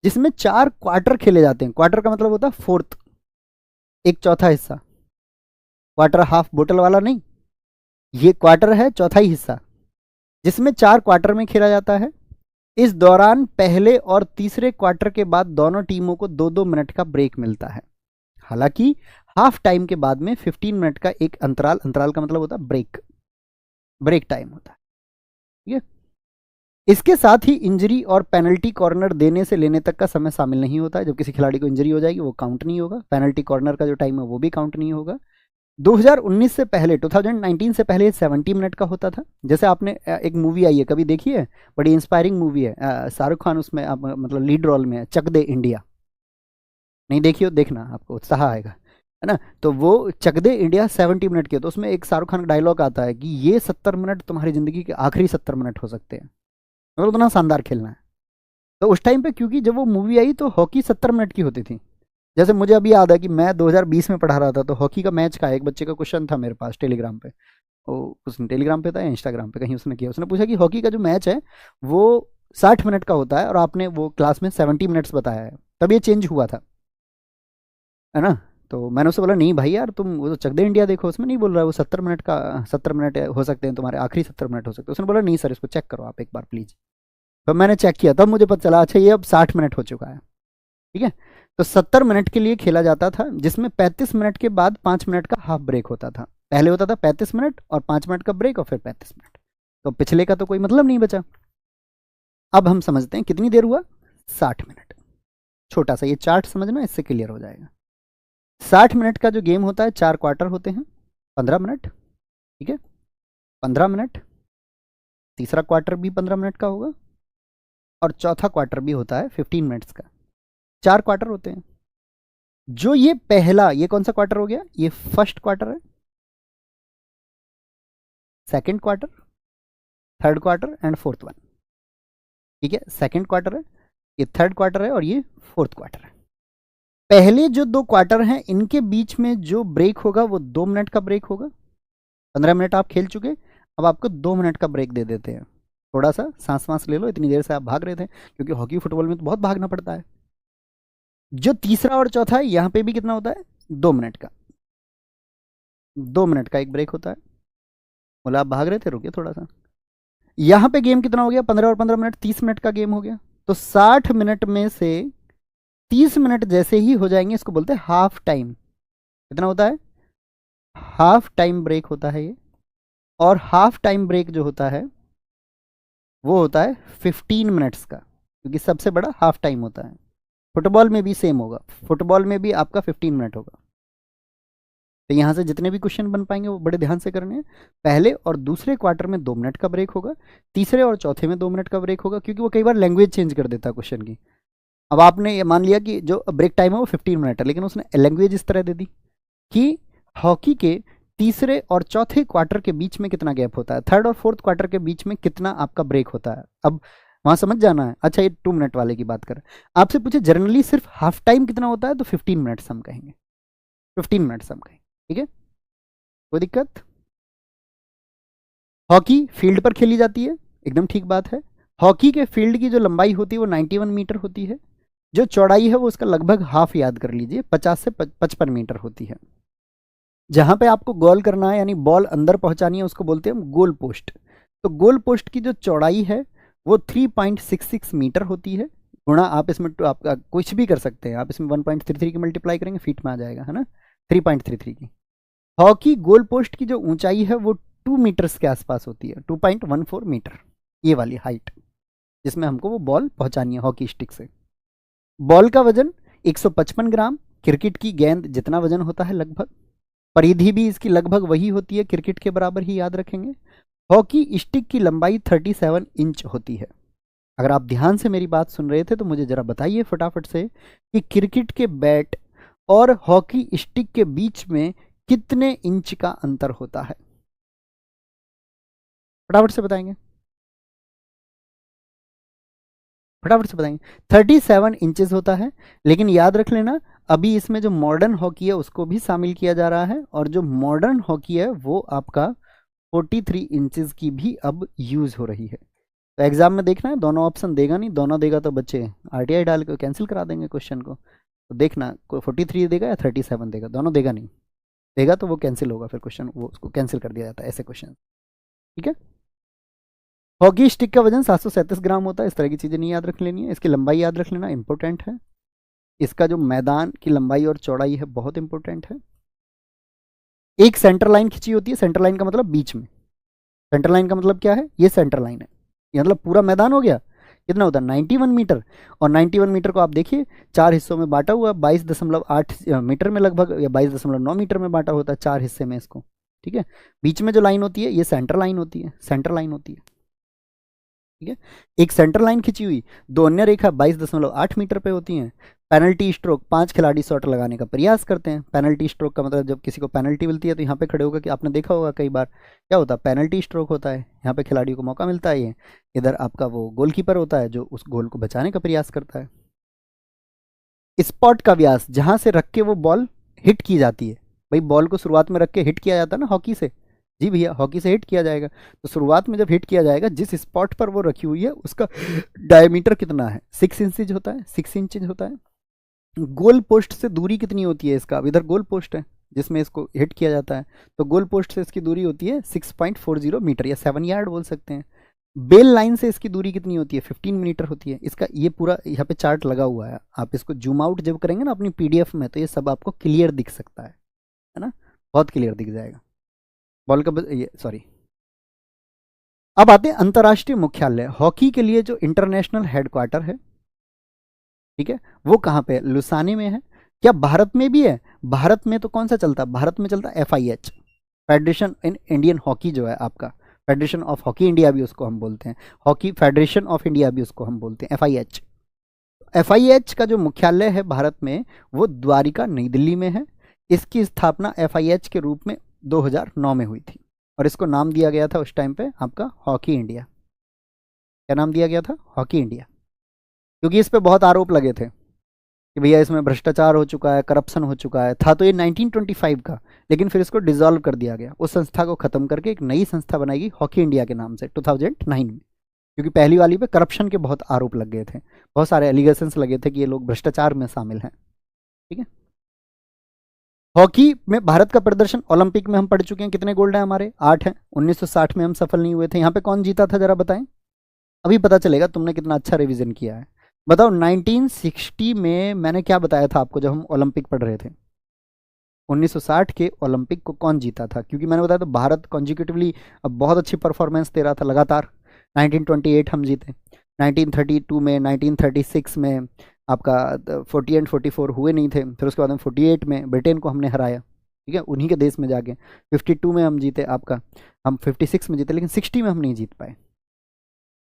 जिसमें 4 क्वार्टर खेले जाते हैं। क्वार्टर का मतलब होता है फोर्थ, एक चौथा हिस्सा। क्वार्टर हाफ बोतल वाला नहीं, ये क्वार्टर है चौथाई हिस्सा, जिसमें 4 क्वार्टर में खेला जाता है। इस दौरान पहले और तीसरे क्वार्टर के बाद दोनों टीमों को 2-2 मिनट का ब्रेक मिलता है। हालांकि हाफ टाइम के बाद में 15 मिनट का एक अंतराल, अंतराल का मतलब होता है ब्रेक, ब्रेक टाइम होता है, ठीक है। इसके साथ ही इंजरी और पेनल्टी कॉर्नर देने से लेने तक का समय शामिल नहीं होता है। जब किसी खिलाड़ी को इंजरी हो जाएगी वो काउंट नहीं होगा, पेनल्टी कॉर्नर का जो टाइम है वो भी काउंट नहीं होगा। 2019 से पहले, 2019 से पहले 70 मिनट का होता था। जैसे आपने एक मूवी आई है, कभी देखी है, बड़ी इंस्पायरिंग मूवी है, शाहरुख खान उसमें मतलब लीड रोल में है, चक दे इंडिया। नहीं देखी हो, देखना, आपको उत्साह आएगा, है ना। तो वो चक दे इंडिया 70 मिनट की है, तो उसमें एक शाहरुख खान का डायलॉग आता है कि ये 70 मिनट तुम्हारी जिंदगी के आखिरी 70 मिनट हो सकते हैं, मतलब उतना शानदार खेलना है। तो उस टाइम पे, क्योंकि जब वो मूवी आई तो हॉकी 70 मिनट की होती थी। जैसे मुझे अभी याद है कि मैं 2020 में पढ़ा रहा था, तो हॉकी का मैच का एक बच्चे का क्वेश्चन था मेरे पास टेलीग्राम पे, वो उसने टेलीग्राम पे था या इंस्टाग्राम पे कहीं उसने किया, उसने पूछा कि हॉकी का जो मैच है वो 60 मिनट का होता है और आपने वो क्लास में 70 मिनट्स बताया है, तब ये चेंज हुआ था, है ना। तो मैंने उससे बोला नहीं भाई यार, तुम वो तो चक दे इंडिया देखो, उसमें नहीं बोल रहा है वो 70 मिनट का, 70 मिनट हो सकते हैं तुम्हारे, आखिरी 70 मिनट हो सकते हैं। उसने बोला नहीं सर, इसको चेक करो आप एक बार प्लीज़। तो मैंने चेक किया, तब मुझे पता चला अच्छा ये अब 60 मिनट हो चुका है, ठीक है। तो 70 मिनट के लिए खेला जाता था, जिसमें 35 मिनट के बाद 5 मिनट का हाफ ब्रेक होता था। पहले होता था 35 मिनट और 5 मिनट का ब्रेक और फिर 35 मिनट, तो पिछले का तो कोई मतलब नहीं बचा। अब हम समझते हैं कितनी देर हुआ, 60 मिनट। छोटा सा ये चार्ट समझना, इससे क्लियर हो जाएगा। 60 मिनट का जो गेम होता है, 4 क्वार्टर होते हैं, 15 मिनट, ठीक है, 15 मिनट, तीसरा क्वार्टर भी 15 मिनट का होगा और चौथा क्वार्टर भी होता है 15 मिनट्स का। 4 क्वार्टर होते हैं। जो ये पहला, ये कौन सा क्वार्टर हो गया, ये फर्स्ट क्वार्टर है, second quarter, third quarter and fourth one, ठीक है। सेकंड क्वार्टर है, ये थर्ड क्वार्टर है और ये फोर्थ क्वार्टर है। पहले जो 2 क्वार्टर हैं इनके बीच में जो ब्रेक होगा वो 2 मिनट का ब्रेक होगा। 15 मिनट आप खेल चुके, अब आपको 2 मिनट का ब्रेक दे देते हैं, थोड़ा सा सांस वांस ले लो, इतनी देर से आप भाग रहे थे, क्योंकि हॉकी फुटबॉल में तो बहुत भागना पड़ता है। जो तीसरा और चौथा है, यहां पे भी कितना होता है, 2 मिनट का, 2 मिनट का एक ब्रेक होता है। बोला आप भाग रहे थे, रुकिए थोड़ा सा। यहां पे गेम कितना हो गया, 15 और 15 मिनट, 30 मिनट का गेम हो गया। तो 60 मिनट में से 30 मिनट जैसे ही हो जाएंगे, इसको बोलते हैं हाफ टाइम। कितना होता है, हाफ टाइम ब्रेक होता है ये। और हाफ टाइम ब्रेक जो होता है वो होता है 15 मिनट्स का, क्योंकि सबसे बड़ा हाफ टाइम होता है। फुटबॉल में भी सेम होगा, फुटबॉल में भी आपका 15 मिनट होगा। तो यहाँ से जितने भी क्वेश्चन बन पाएंगे वो बड़े ध्यान से करने हैं। पहले और दूसरे क्वार्टर में 2 मिनट का ब्रेक होगा, तीसरे और चौथे में 2 मिनट का ब्रेक होगा, क्योंकि वो कई बार लैंग्वेज चेंज कर देता है क्वेश्चन की। अब आपने ये मान लिया कि जो ब्रेक टाइम है वो 15 मिनट है, लेकिन उसने लैंग्वेज इस तरह दे दी कि हॉकी के तीसरे और चौथे क्वार्टर के बीच में कितना गैप होता है, थर्ड और फोर्थ क्वार्टर के बीच में कितना आपका ब्रेक होता है। अब वहां समझ जाना है। अच्छा, ये 2 मिनट वाले की बात करें, आपसे पूछे जनरली सिर्फ हाफ टाइम कितना होता है, तो 15 मिनट्स हम कहेंगे, 15 मिनट्स हम कहेंगे, ठीक है, कोई दिक्कत। हॉकी फील्ड पर खेली जाती है, एकदम ठीक बात है। हॉकी के फील्ड की जो लंबाई होती है वो 91 मीटर होती है। जो चौड़ाई है वो उसका लगभग हाफ याद कर लीजिए, 50 से 55 मीटर होती है। जहां पे आपको गोल करना है, यानी बॉल अंदर पहुंचानी है, उसको बोलते हैं हम गोल पोस्ट। तो गोल पोस्ट की जो चौड़ाई है वो 3.66 मीटर होती है। गुणा आप इसमें आप कुछ भी कर सकते हैं, आप इसमें 1.33 की मल्टीप्लाई करेंगे, फीट में आ जाएगा, है ना, 3.33 की। हॉकी गोल पोस्ट की जो ऊंचाई है वो 2 मीटर्स के आसपास होती है, 2.14 मीटर, ये वाली हाइट, जिसमें हमको वो बॉल पहुंचानी है हॉकी स्टिक से। बॉल का वजन 155 ग्राम, क्रिकेट की गेंद जितना वजन होता है लगभग। परिधि भी इसकी लगभग वही होती है, क्रिकेट के बराबर ही याद रखेंगे। हॉकी स्टिक की लंबाई 37 इंच होती है। अगर आप ध्यान से मेरी बात सुन रहे थे तो मुझे जरा बताइए फटाफट से कि क्रिकेट के बैट और हॉकी स्टिक के बीच में कितने इंच का अंतर होता है, फटाफट से बताएंगे, फटाफट से बताएंगे। 37 इंचेस होता है, लेकिन याद रख लेना अभी इसमें जो मॉडर्न हॉकी है उसको भी शामिल किया जा रहा है, और जो मॉडर्न हॉकी है वो आपका 43 इंचेस की भी अब यूज हो रही है। तो एग्जाम में देखना है, दोनों ऑप्शन देगा नहीं, दोनों देगा तो बच्चे आरटीआई डाल के कैंसिल करा देंगे क्वेश्चन को। तो देखना कोई 43 देगा या 37 देगा, दोनों देगा नहीं, देगा तो वो कैंसिल होगा, फिर क्वेश्चन वो उसको कैंसिल कर दिया जाता है ऐसे क्वेश्चन, ठीक है। हॉकी स्टिक का वजन 737 ग्राम होता है, इस तरह की चीज़ें नहीं याद रख लेनी है। इसकी लंबाई याद रख लेना, इंपॉर्टेंट है। इसका जो मैदान की लंबाई और चौड़ाई है बहुत इंपॉर्टेंट है। एक सेंटर लाइन खींची होती है, सेंटर लाइन का मतलब बीच में, सेंटर लाइन का मतलब क्या है, ये सेंटर लाइन है, ये मतलब पूरा मैदान हो गया, कितना होता है 91 मीटर। और 91 मीटर को आप देखिए 4 हिस्सों में बांटा हुआ, 22.8 मीटर में लगभग, या 22.9 मीटर में बांटा होता है 4 हिस्से में इसको, ठीक है। बीच में जो लाइन होती है ये सेंटर लाइन होती है, सेंटर लाइन होती है, ठीक है। एक सेंटर लाइन खींची हुई, दो अन्य रेखा 22.8 मीटर पे होती हैं। पेनल्टी स्ट्रोक, 5 खिलाड़ी शॉट लगाने का प्रयास करते हैं। पेनल्टी स्ट्रोक का मतलब जब किसी को पेनल्टी मिलती है तो यहाँ पे खड़े होकर, कि आपने देखा होगा कई बार क्या होता है, पेनल्टी स्ट्रोक होता है, यहाँ पे खिलाड़ियों को मौका मिलता है, ये इधर आपका वो गोलकीपर होता है जो उस गोल को बचाने का प्रयास करता है। स्पॉट का व्यास, जहां से रख के वो बॉल हिट की जाती है, भाई बॉल को शुरुआत में रख के हिट किया जाता है ना हॉकी से, जी भैया हॉकी से हिट किया जाएगा, तो शुरुआत में जब हिट किया जाएगा जिस स्पॉट पर वो रखी हुई है उसका डायमीटर कितना है, 6 इंचज होता है, 6 इंचज होता है। गोल पोस्ट से दूरी कितनी होती है इसका, अब इधर गोल पोस्ट है जिसमें इसको हिट किया जाता है, तो गोल पोस्ट से इसकी दूरी होती है 6.40 मीटर या 7 यार्ड बोल सकते हैं। बेल लाइन से इसकी दूरी कितनी होती है, 15 मीटर होती है। इसका ये पूरा यहाँ पे चार्ट लगा हुआ है, आप इसको जूम आउट जब करेंगे ना अपनी पीडीएफ में तो ये सब आपको क्लियर दिख सकता है ना, बहुत क्लियर दिख जाएगा। बॉल का ये सॉरी, अब आते हैं अंतर्राष्ट्रीय मुख्यालय, हॉकी के लिए जो इंटरनेशनल हेडक्वार्टर है, ठीक है, वो कहाँ पे है, लुसाने में है। क्या भारत में भी है, भारत में तो कौन सा चलता है, भारत में चलता है FIH, federation in Indian hockey जो है आपका, फेडरेशन ऑफ हॉकी इंडिया भी उसको हम बोलते हैं, हॉकी फेडरेशन ऑफ इंडिया भी उसको हम बोलते हैं, FIH। FIH का जो मुख्यालय है भारत में वो द्वारिका नई दिल्ली में है। इसकी स्थापना FIH के रूप में 2009 में हुई थी और इसको नाम दिया गया था उस टाइम पे आपका हॉकी इंडिया। क्या नाम दिया गया था, हॉकी इंडिया, क्योंकि इस पे बहुत आरोप लगे थे कि भैया इसमें भ्रष्टाचार हो चुका है, करप्शन हो चुका है, था तो ये 1925 का, लेकिन फिर इसको डिसॉल्व कर दिया गया, उस संस्था को खत्म करके एक नई संस्था बनाई गई हॉकी इंडिया के नाम से 2009 में, क्योंकि पहली वाली पे करप्शन के बहुत आरोप लग गए थे, बहुत सारे एलिगेशंस लगे थे कि ये लोग भ्रष्टाचार में शामिल हैं, ठीक है। हॉकी में भारत का प्रदर्शन ओलंपिक में हम पढ़ चुके हैं, कितने गोल्ड हैं हमारे, 8 हैं। 1960 में हम सफल नहीं हुए थे, यहाँ पे कौन जीता था जरा बताएं, अभी पता चलेगा तुमने कितना अच्छा रिवीजन किया है। बताओ 1960 में मैंने क्या बताया था आपको जब हम ओलंपिक पढ़ रहे थे, 1960 के ओलंपिक को कौन जीता था, क्योंककि मैंने बताया तो भारत कॉन्जिक्यूटिवली अब बहुत अच्छी परफॉर्मेंस दे रहा था लगातार। 1928 हम जीते, 1932 में, 1936 में आपका 40 एंड 44 हुए नहीं थे, फिर उसके बाद हम 48 में ब्रिटेन को हमने हराया, ठीक है, उन्हीं के देश में जाके 52 में हम जीते आपका, हम 56 में जीते, लेकिन 60 में हम नहीं जीत पाए।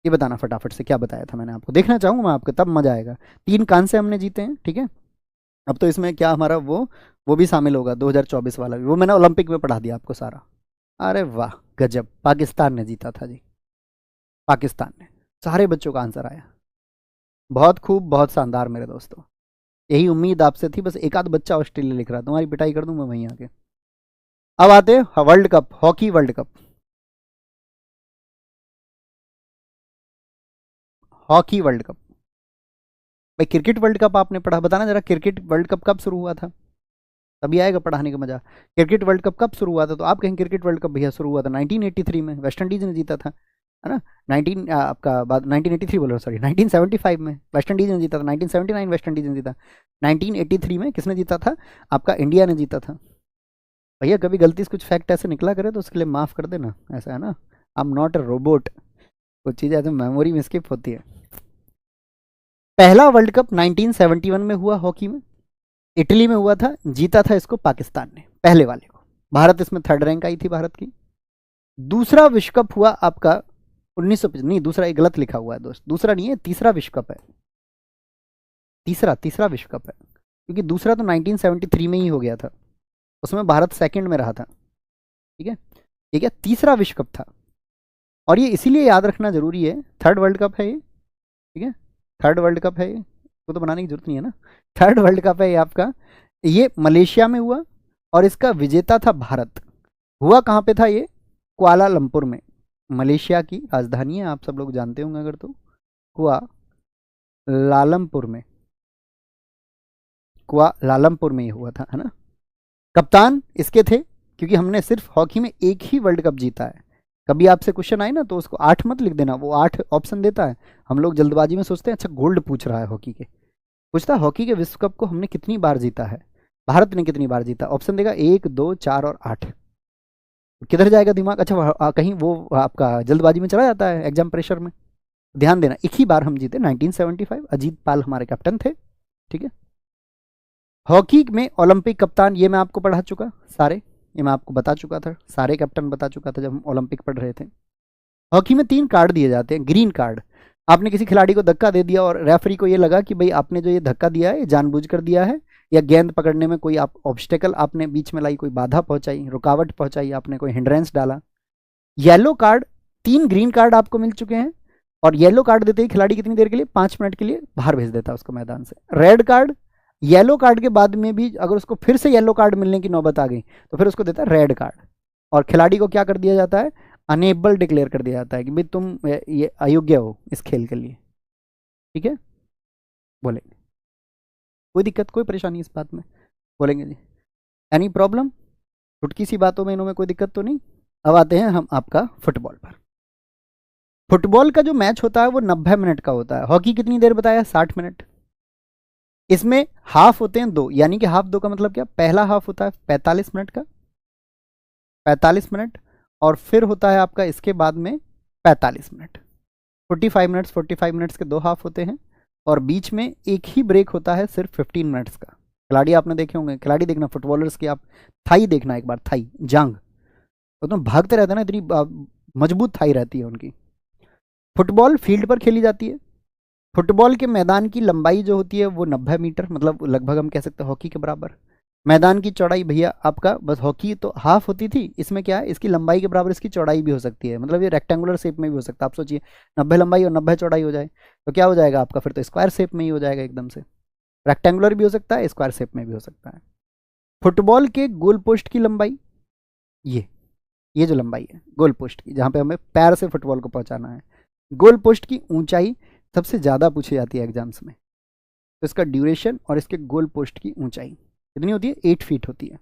ये बताना फटाफट से क्या बताया था मैंने आपको, देखना चाहूँगा मैं आपको, तब मजा आएगा। 3 कांसे हमने जीते हैं, ठीक है। अब तो इसमें क्या हमारा वो भी शामिल होगा 2024 वाला भी, वो मैंने ओलंपिक में पढ़ा दिया आपको सारा। अरे वाह गजब, पाकिस्तान ने जीता था जी, पाकिस्तान ने, सारे बच्चों का आंसर आया, बहुत खूब, बहुत शानदार मेरे दोस्तों, यही उम्मीद आपसे थी, बस एक आध बच्चा ऑस्ट्रेलिया लिख रहा, तुम्हारी पिटाई कर दूं मैं वहीं आके। अब आते हैं world cup, hockey world cup, hockey world cup. भाई क्रिकेट वर्ल्ड कप आपने पढ़ा, बताना जरा क्रिकेट वर्ल्ड कप कब शुरू हुआ था, तभी आएगा पढ़ाने का मजा। क्रिकेट वर्ल्ड कप कब शुरू हुआ था, तो आप कहेंगे क्रिकेट वर्ल्ड कप भैया शुरू हुआ था 1983 में, वेस्ट इंडीज ने जीता था, है ना। 19 आपका बाद 1983 बोल रहा, सॉरी 1975 में वेस्ट इंडीज ने जीता था, 1979 वेस्ट इंडीज ने जीता, 1983 में किसने जीता था, आपका इंडिया ने जीता था। भैया कभी गलती से कुछ फैक्ट ऐसे निकला करे तो उसके लिए माफ़ कर देना, ऐसा है ना, I am not a robot, कुछ चीज़ें ऐसे मेमोरी में स्किप होती है। पहला वर्ल्ड कप 1971 में हुआ हॉकी में, इटली में हुआ था, जीता था इसको पाकिस्तान ने, पहले वाले को, भारत इसमें थर्ड रैंक आई थी भारत की। दूसरा विश्व कप हुआ आपका 1950, नहीं दूसरा, एक गलत लिखा हुआ है दोस्त, दूसरा नहीं है, तीसरा विश्व कप है, तीसरा विश्व कप है, क्योंकि दूसरा तो 1973 में ही हो गया था, उसमें भारत सेकंड में रहा था, ठीक है। ये क्या तीसरा विश्व कप था, और ये इसीलिए याद रखना जरूरी है, थर्ड वर्ल्ड कप है ये, ठीक है, थर्ड वर्ल्ड कप है ये, वो तो बनाने की जरूरत नहीं है ना, थर्ड वर्ल्ड कप है ये आपका, ये मलेशिया में हुआ और इसका विजेता था भारत। हुआ कहाँ पे था ये, कुआलालंपुर में, मलेशिया की राजधानी है, आप सब लोग जानते होंगे अगर तो, कुआलालंपुर में, कुआलालंपुर में ये हुआ था, है ना। कप्तान इसके थे, क्योंकि हमने सिर्फ हॉकी में एक ही वर्ल्ड कप जीता है। कभी आपसे क्वेश्चन आए ना तो उसको 8 मत लिख देना, वो 8 ऑप्शन देता है, हम लोग जल्दबाजी में सोचते हैं अच्छा गोल्ड पूछ रहा है हॉकी के, पूछता हॉकी के विश्व कप को हमने कितनी बार जीता है, भारत ने कितनी बार जीता? ऑप्शन देगा 1, 2, 4 और 8। किधर जाएगा दिमाग? अच्छा कहीं वो आपका जल्दबाजी में चला जाता है एग्जाम प्रेशर में। ध्यान देना, एक ही बार हम जीते 1975, अजीत पाल हमारे कैप्टन थे। ठीक है। हॉकी में ओलंपिक कप्तान, ये मैं आपको पढ़ा चुका सारे, ये मैं आपको बता चुका था, सारे कैप्टन बता चुका था जब हम ओलंपिक पढ़ रहे थे। हॉकी में 3 कार्ड दिए जाते हैं। ग्रीन कार्ड, आपने किसी खिलाड़ी को धक्का दे दिया और रेफरी को ये लगा कि भाई आपने जो ये धक्का दिया है ये जानबूझकर दिया है, या गेंद पकड़ने में कोई आप ऑब्स्टेकल आपने बीच में लाई, कोई बाधा पहुंचाई, रुकावट पहुंचाई, आपने कोई हिंड्रेंस डाला। येलो कार्ड, 3 ग्रीन कार्ड आपको मिल चुके हैं, और येलो कार्ड देते ही खिलाड़ी कितनी देर के लिए? 5 मिनट के लिए बाहर भेज देता है उसको मैदान से। रेड कार्ड, येलो कार्ड के बाद में भी अगर उसको फिर से येलो कार्ड मिलने की नौबत आ गई तो फिर उसको देता है रेड कार्ड, और खिलाड़ी को क्या कर दिया जाता है? अनेबल डिक्लेयर कर दिया जाता है कि भाई तुम ये अयोग्य हो इस खेल के लिए। ठीक है, बोलेंगे। कोई दिक्कत, कोई परेशानी इस बात में? बोलेंगे जी। Any problem? छुटकी सी बातों में इन्होंने कोई दिक्कत तो नहीं? अब आते हैं हम आपका फुटबॉल पर। फुटबॉल का जो मैच होता है वो 90 मिनट का होता है। हॉकी कितनी देर बताया? 60 मिनट। इसमें हाफ होते हैं 2, यानी कि हाफ 2 का मतलब क्या? पहला हाफ होता है 45 मिनट का, 45 मिनट, और फिर होता है आपका इसके बाद में 45 मिनट। 45 मिनट्स, 45 मिनट्स के 2 हाफ होते हैं, और बीच में एक ही ब्रेक होता है सिर्फ 15 मिनट्स का। खिलाड़ी आपने देखे होंगे, खिलाड़ी देखना फुटबॉलर्स की, आप थाई देखना एक बार, थाई जांग, तो भागते रहते हैं ना, इतनी मजबूत थाई रहती है उनकी। फुटबॉल फील्ड पर खेली जाती है। फुटबॉल के मैदान की लंबाई जो होती है वो 90 मीटर, मतलब लगभग हम कह सकते हैं हॉकी के बराबर। मैदान की चौड़ाई भैया आपका, बस हॉकी तो हाफ होती थी, इसमें क्या है, इसकी लंबाई के बराबर इसकी चौड़ाई भी हो सकती है, मतलब ये रेक्टेंगुलर शेप में भी हो सकता है। आप सोचिए 90 लंबाई और 90 चौड़ाई हो जाए तो क्या हो जाएगा आपका? फिर तो स्क्वायर शेप में ही हो जाएगा एकदम से। रेक्टेंगुलर भी हो सकता है, स्क्वायर शेप में भी हो सकता है। फुटबॉल के गोल पोस्ट की लंबाई, ये जो लंबाई है गोल पोस्ट की, जहाँ पे हमें पैर से फुटबॉल को पहुंचाना है। गोल पोस्ट की ऊंचाई सबसे ज़्यादा पूछी जाती है एग्जाम्स में, तो इसका ड्यूरेशन और इसके गोल पोस्ट की ऊंचाई कितनी होती है? 8 फीट होती है।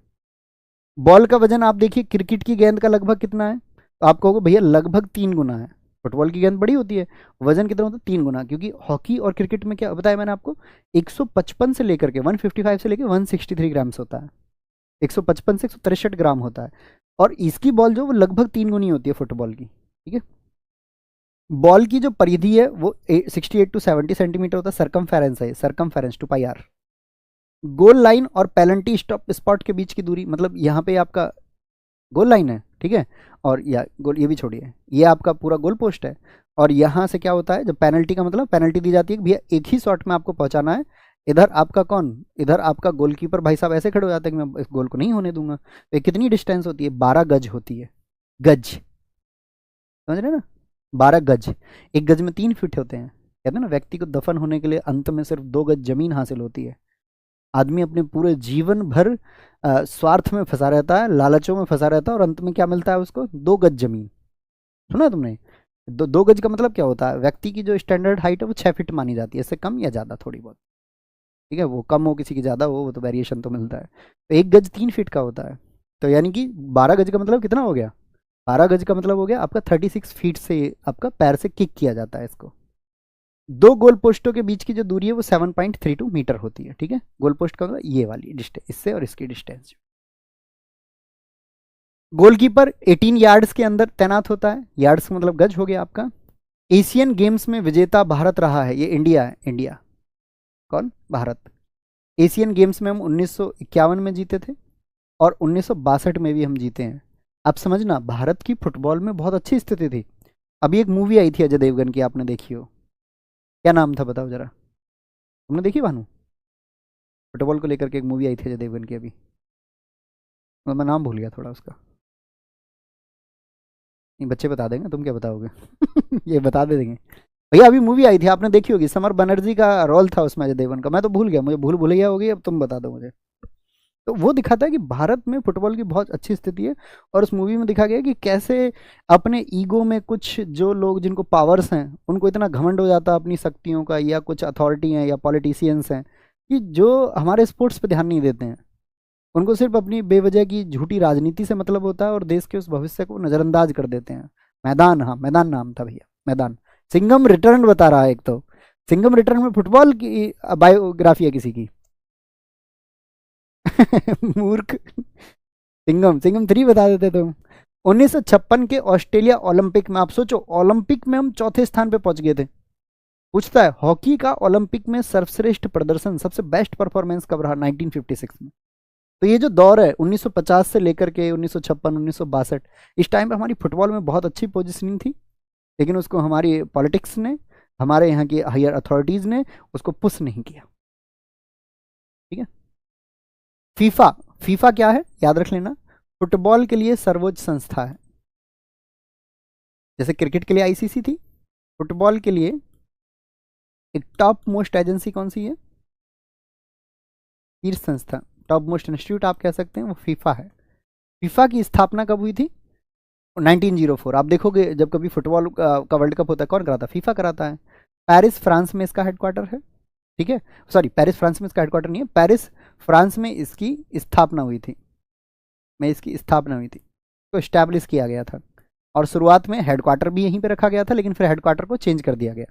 बॉल का वजन आप देखिए क्रिकेट की गेंद का लगभग कितना है, तो आप कहोगे भैया लगभग 3 गुना है। फुटबॉल की गेंद बड़ी होती है, वजन कितना होता है? 3 गुना, क्योंकि हॉकी और क्रिकेट में क्या बताया मैंने आपको, 155 से लेकर के 155 से लेकर 163 ग्राम्स होता है, 155 से 163 ग्राम होता है, और इसकी बॉल जो वो लगभग 3 गुनी होती है फुटबॉल की। ठीक है। बॉल की जो परिधि है वो 68 टू 70 सेंटीमीटर होता है, सरकमफेरेंस है, सरकमफेरेंस 2πr। गोल लाइन और पेनल्टी स्टॉप स्पॉट के बीच की दूरी, मतलब यहाँ पे आपका गोल लाइन है, ठीक है, और या गोल, ये भी छोड़िए, ये आपका पूरा गोल पोस्ट है, और यहाँ से क्या होता है, जब पेनल्टी का मतलब पेनल्टी दी जाती है कि भैया एक ही शॉट में आपको पहुंचाना है। इधर आपका कौन? इधर आपका गोलकीपर भाई साहब ऐसे खड़े हो जाते हैं कि मैं इस गोल को नहीं होने दूंगा। तो कितनी डिस्टेंस होती है? 12 गज होती है। गज, समझ रहे ना? 12 गज। एक गज में 3 फीट होते हैं। कहते हैं ना, व्यक्ति को दफन होने के लिए अंत में सिर्फ 2 गज जमीन हासिल होती है। आदमी अपने पूरे जीवन भर स्वार्थ में फंसा रहता है, लालचों में फंसा रहता है, और अंत में क्या मिलता है उसको? 2 गज जमीन। सुना तुमने? 2 गज का मतलब क्या होता है? व्यक्ति की जो स्टैंडर्ड हाइट है वो 6 फीट मानी जाती है, इससे कम या ज़्यादा थोड़ी बहुत। ठीक है, वो कम हो किसी की ज़्यादा हो, वो तो वेरिएशन तो मिलता है। तो 1 गज 3 फीट का होता है, तो यानी कि 12 गज का मतलब कितना हो गया? 12 गज का मतलब हो गया आपका 36 फीट से आपका पैर से किक किया जाता है इसको। 2 गोल पोस्टों के बीच की जो दूरी है वो 7.32 मीटर होती है। ठीक है, गोल पोस्ट का मतलब ये वाली डिस्टेंस, इससे और इसकी डिस्टेंस। गोलकीपर 18 यार्ड्स के अंदर तैनात होता है, यार्ड्स मतलब गज हो गया आपका। एशियन गेम्स में विजेता भारत रहा है, ये इंडिया है, इंडिया। कौन? भारत। एशियन गेम्स में हम 1951 में जीते थे, और 1962 में भी हम जीते हैं। आप समझना, भारत की फुटबॉल में बहुत अच्छी स्थिति थी। अभी एक मूवी आई थी अजय देवगन की, आपने देखी हो, क्या नाम था बताओ जरा? तुमने देखी भानु? फुटबॉल को लेकर के एक मूवी आई थी अजय देवगन की अभी, मैं नाम भूल गया थोड़ा उसका। नहीं, बच्चे बता देंगे, तुम क्या बताओगे? ये बता दे देंगे भैया। अभी मूवी आई थी, आपने देखी होगी, समर बनर्जी का रोल था उसमें अजय देवगन का, मैं तो भूल गया, मुझे भूल भुलैया हो गई, अब तुम बता दो मुझे। तो वो दिखाता है कि भारत में फुटबॉल की बहुत अच्छी स्थिति है, और उस मूवी में दिखा गया कि कैसे अपने ईगो में कुछ जो लोग जिनको पावर्स हैं उनको इतना घमंड हो जाता है अपनी शक्तियों का, या कुछ अथॉरिटी हैं या पॉलिटिशियंस हैं कि जो हमारे स्पोर्ट्स पे ध्यान नहीं देते हैं, उनको सिर्फ अपनी बेवजह की झूठी राजनीति से मतलब होता है, और देश के उस भविष्य को नज़रअंदाज कर देते हैं। मैदान, हाँ मैदान नाम था भैया, मैदान। सिंघम रिटर्न बता रहा है एक तो, सिंघम रिटर्न में फुटबॉल की बायोग्राफी है किसी की। मूर्ख। सिंघम, सिंघम 3 बता देते तुम। 1956 के ऑस्ट्रेलिया ओलंपिक में, आप सोचो ओलंपिक में हम चौथे स्थान पे पहुंच गए थे। पूछता है हॉकी का ओलंपिक में सर्वश्रेष्ठ प्रदर्शन, सबसे बेस्ट परफॉर्मेंस कब रहा 1956 में। तो ये जो दौर है 1950 से लेकर के 1956 1962, इस टाइम पे हमारी फुटबॉल में बहुत अच्छी पोजीशनिंग थी, लेकिन उसको हमारी पॉलिटिक्स ने, हमारे यहाँ की हायर अथॉरिटीज ने उसको पुश नहीं किया। ठीक है। फीफा, फीफा क्या है याद रख लेना, फुटबॉल के लिए सर्वोच्च संस्था है। जैसे क्रिकेट के लिए आईसीसी थी, फुटबॉल के लिए एक टॉप मोस्ट एजेंसी कौन सी है, शीर्ष संस्था, टॉप मोस्ट इंस्टीट्यूट आप कह सकते हैं, वो फीफा है। फीफा की स्थापना कब हुई थी 1904। आप देखोगे जब कभी फुटबॉल का वर्ल्ड कप होता है कौन कराता है, फीफा कराता है। पेरिस फ्रांस में इसका हेडक्वार्टर है। ठीक है, सॉरी पेरिस फ्रांस में इसका हेडक्वार्टर नहीं है, पेरिस फ्रांस में इसकी स्थापना हुई थी, में इसकी स्थापना हुई थी, तो इस्टेब्लिश किया गया था। और शुरुआत में हेडक्वार्टर भी यहीं पे रखा गया था, लेकिन फिर हेडक्वार्टर को चेंज कर दिया गया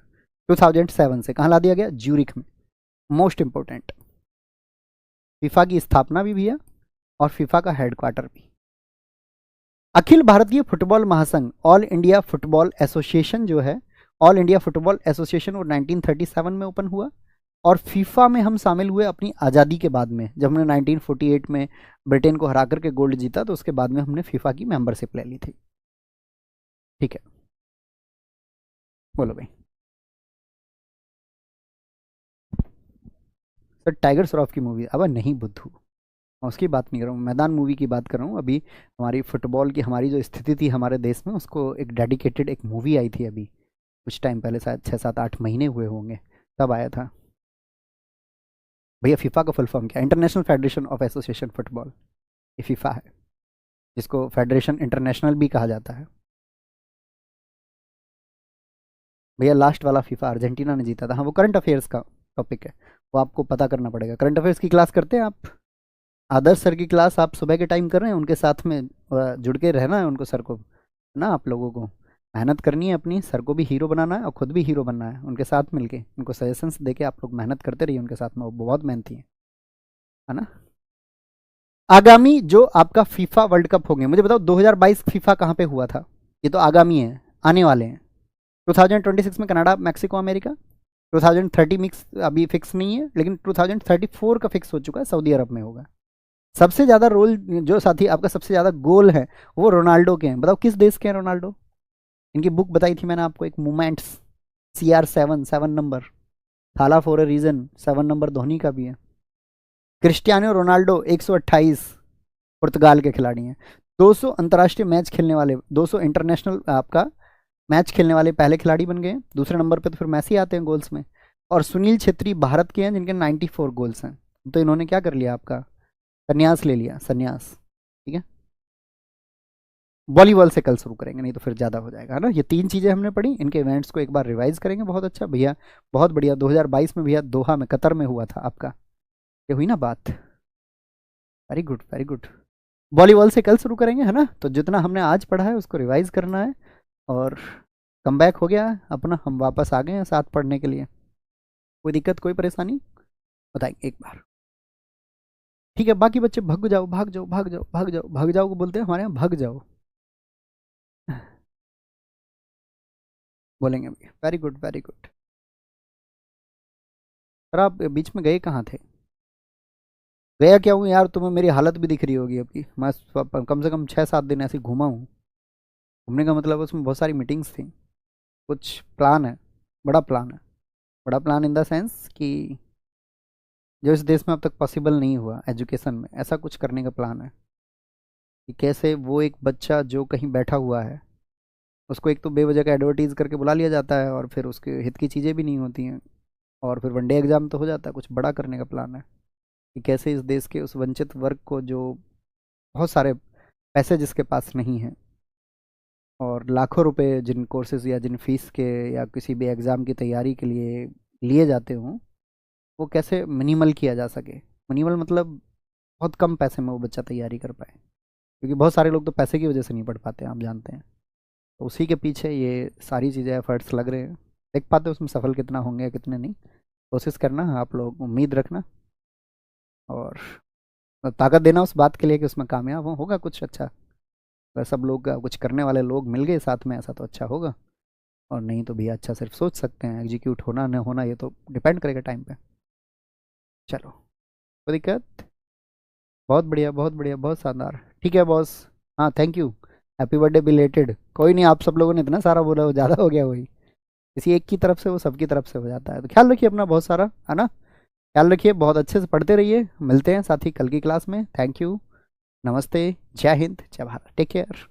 2007 से। कहाँ ला दिया गया, ज्यूरिख में। मोस्ट इंपॉर्टेंट, फीफा की स्थापना भी भैया और फीफा का हेडक्वार्टर भी। अखिल भारतीय फुटबॉल महासंघ, ऑल इंडिया फुटबॉल एसोसिएशन जो है, ऑल इंडिया फुटबॉल एसोसिएशन वो 1937 में ओपन हुआ। और फीफा में हम शामिल हुए अपनी आज़ादी के बाद में, जब हमने 1948 में ब्रिटेन को हरा करके गोल्ड जीता, तो उसके बाद में हमने फीफा की मेंबरशिप ले ली थी। ठीक है, बोलो भाई। सर टाइगर श्रॉफ की मूवी, अब नहीं बुद्धू, मैं उसकी बात नहीं कर रहा हूँ, मैदान मूवी की बात कर रहा हूँ। अभी हमारी फुटबॉल की हमारी जो स्थिति थी हमारे देश में, उसको एक डेडिकेटेड एक मूवी आई थी अभी कुछ टाइम पहले, शायद 6 7 8 महीने हुए होंगे, तब आया था भैया। फीफा का फुल फॉर्म क्या है, international federation of association football, ये फीफा है, जिसको फेडरेशन इंटरनेशनल भी कहा जाता है। भैया लास्ट वाला फीफा अर्जेंटीना ने जीता था। हाँ वो करंट अफेयर्स का टॉपिक है, वो आपको पता करना पड़ेगा। करंट अफेयर्स की क्लास करते हैं आप, आदर्श सर की क्लास आप सुबह के टाइम कर रहे हैं, उनके साथ में जुड़ के रहना है उनको, सर को ना, आप लोगों को मेहनत करनी है अपनी, सर को भी हीरो बनाना है और खुद भी हीरो बनना है, उनके साथ मिलके उनको सजेशंस देके आप लोग मेहनत करते रहिए उनके साथ में, वो बहुत मेहनती है ना। आगामी जो आपका फीफा वर्ल्ड कप होंगे, मुझे बताओ 2022 फीफा कहाँ पे हुआ था, ये तो आगामी है, आने वाले हैं। 2026 में कनाडा, मैक्सिको, अमेरिका। 2030 मिक्स अभी फिक्स नहीं है, लेकिन 2034 का फिक्स हो चुका है, सऊदी अरब में होगा। सबसे ज़्यादा रोल जो साथी आपका, सबसे ज़्यादा गोल है वो रोनाल्डो के हैं। बताओ किस देश के हैं रोनाल्डो, इनकी बुक बताई थी मैंने आपको एक, मोमेंट्स, CR7, 7 नंबर, थाला फॉर अ रीजन, 7 नंबर धोनी का भी है। क्रिस्टियानो रोनाल्डो 128 पुर्तगाल के खिलाड़ी हैं। 200 अंतर्राष्ट्रीय मैच खेलने वाले, 200 इंटरनेशनल आपका मैच खेलने वाले पहले खिलाड़ी बन गए। दूसरे नंबर पे तो फिर मैसी आते हैं गोल्स में। और सुनील छेत्री भारत के हैं, जिनके 94 गोल्स हैं। तो इन्होंने क्या कर लिया आपका, संन्यास ले लिया, संन्यास। ठीक है, वॉलीबॉल से कल शुरू करेंगे, नहीं तो फिर ज़्यादा हो जाएगा, है ना। ये 3 चीज़ें हमने पढ़ी, इनके इवेंट्स को एक बार रिवाइज करेंगे। बहुत अच्छा भैया, बहुत बढ़िया। 2022 में भैया दोहा में, कतर में हुआ था आपका, ये हुई ना बात। Very good, very good. Volleyball से कल शुरू करेंगे, है ना। तो जितना हमने आज पढ़ा है उसको रिवाइज करना है। और कम बैक हो गया है अपना, हम वापस आ गए हैं साथ पढ़ने के लिए। कोई दिक्कत, कोई परेशानी बताइए एक बार। ठीक है, बाकी बच्चे भाग जाओ, भाग जाओ, भाग जाओ, भाग जाओ, भाग जाओ को बोलते हैं हमारे यहाँ, भाग जाओ बोलेंगे भैया। Very good, very good. Sir आप बीच में गए कहाँ थे, गया क्या हूँ यार, तुम्हें मेरी हालत भी दिख रही होगी अभी। मैं कम से कम 6 7 दिन ऐसे घूमा हूँ। घूमने का मतलब उसमें बहुत सारी मीटिंग्स थी, कुछ प्लान है, बड़ा प्लान है। बड़ा प्लान इन द सेंस कि जो इस देश में अब तक पॉसिबल नहीं हुआ एजुकेशन में, ऐसा कुछ करने का प्लान है। कि कैसे वो एक बच्चा जो कहीं बैठा हुआ है, उसको एक तो बेवजह का एडवर्टीज़ करके बुला लिया जाता है, और फिर उसके हित की चीज़ें भी नहीं होती हैं, और फिर वनडे एग्ज़ाम तो हो जाता है। कुछ बड़ा करने का प्लान है कि कैसे इस देश के उस वंचित वर्ग को, जो बहुत सारे पैसे जिसके पास नहीं हैं, और लाखों रुपए जिन कोर्सेज या जिन फीस के या किसी भी एग्ज़ाम की तैयारी के लिए लिए जाते हों, वो कैसे मिनिमल किया जा सके। मिनिमल मतलब बहुत कम पैसे में वो बच्चा तैयारी कर पाए, क्योंकि बहुत सारे लोग तो पैसे की वजह से नहीं पढ़ पाते, आप जानते हैं। तो उसी के पीछे ये सारी चीज़ें, एफर्ट्स लग रहे हैं। देख पाते हो उसमें सफल कितना होंगे कितने नहीं, कोशिश करना, आप लोग उम्मीद रखना। और तो ताकत देना उस बात के लिए कि उसमें कामयाब होगा कुछ अच्छा। अगर सब लोग कुछ करने वाले लोग मिल गए साथ में ऐसा तो अच्छा होगा, और नहीं तो भैया अच्छा सिर्फ सोच सकते हैं, एग्जीक्यूट होना न होना ये तो डिपेंड करेगा टाइम पे। चलो, कोई दिक्कत। बहुत बढ़िया बहुत बढ़िया, बहुत शानदार, ठीक है बॉस। हाँ thank you. Happy birthday belated. कोई नहीं, आप सब लोगों ने इतना सारा बोला, वो ज़्यादा हो गया वही। किसी एक की तरफ से वो सबकी तरफ से हो जाता है, तो ख्याल रखिए अपना बहुत सारा, है ना। ख्याल रखिए, बहुत अच्छे से पढ़ते रहिए। मिलते हैं साथ ही कल की क्लास में। Thank you. नमस्ते। जय हिंद, जय भारत, टेक केयर।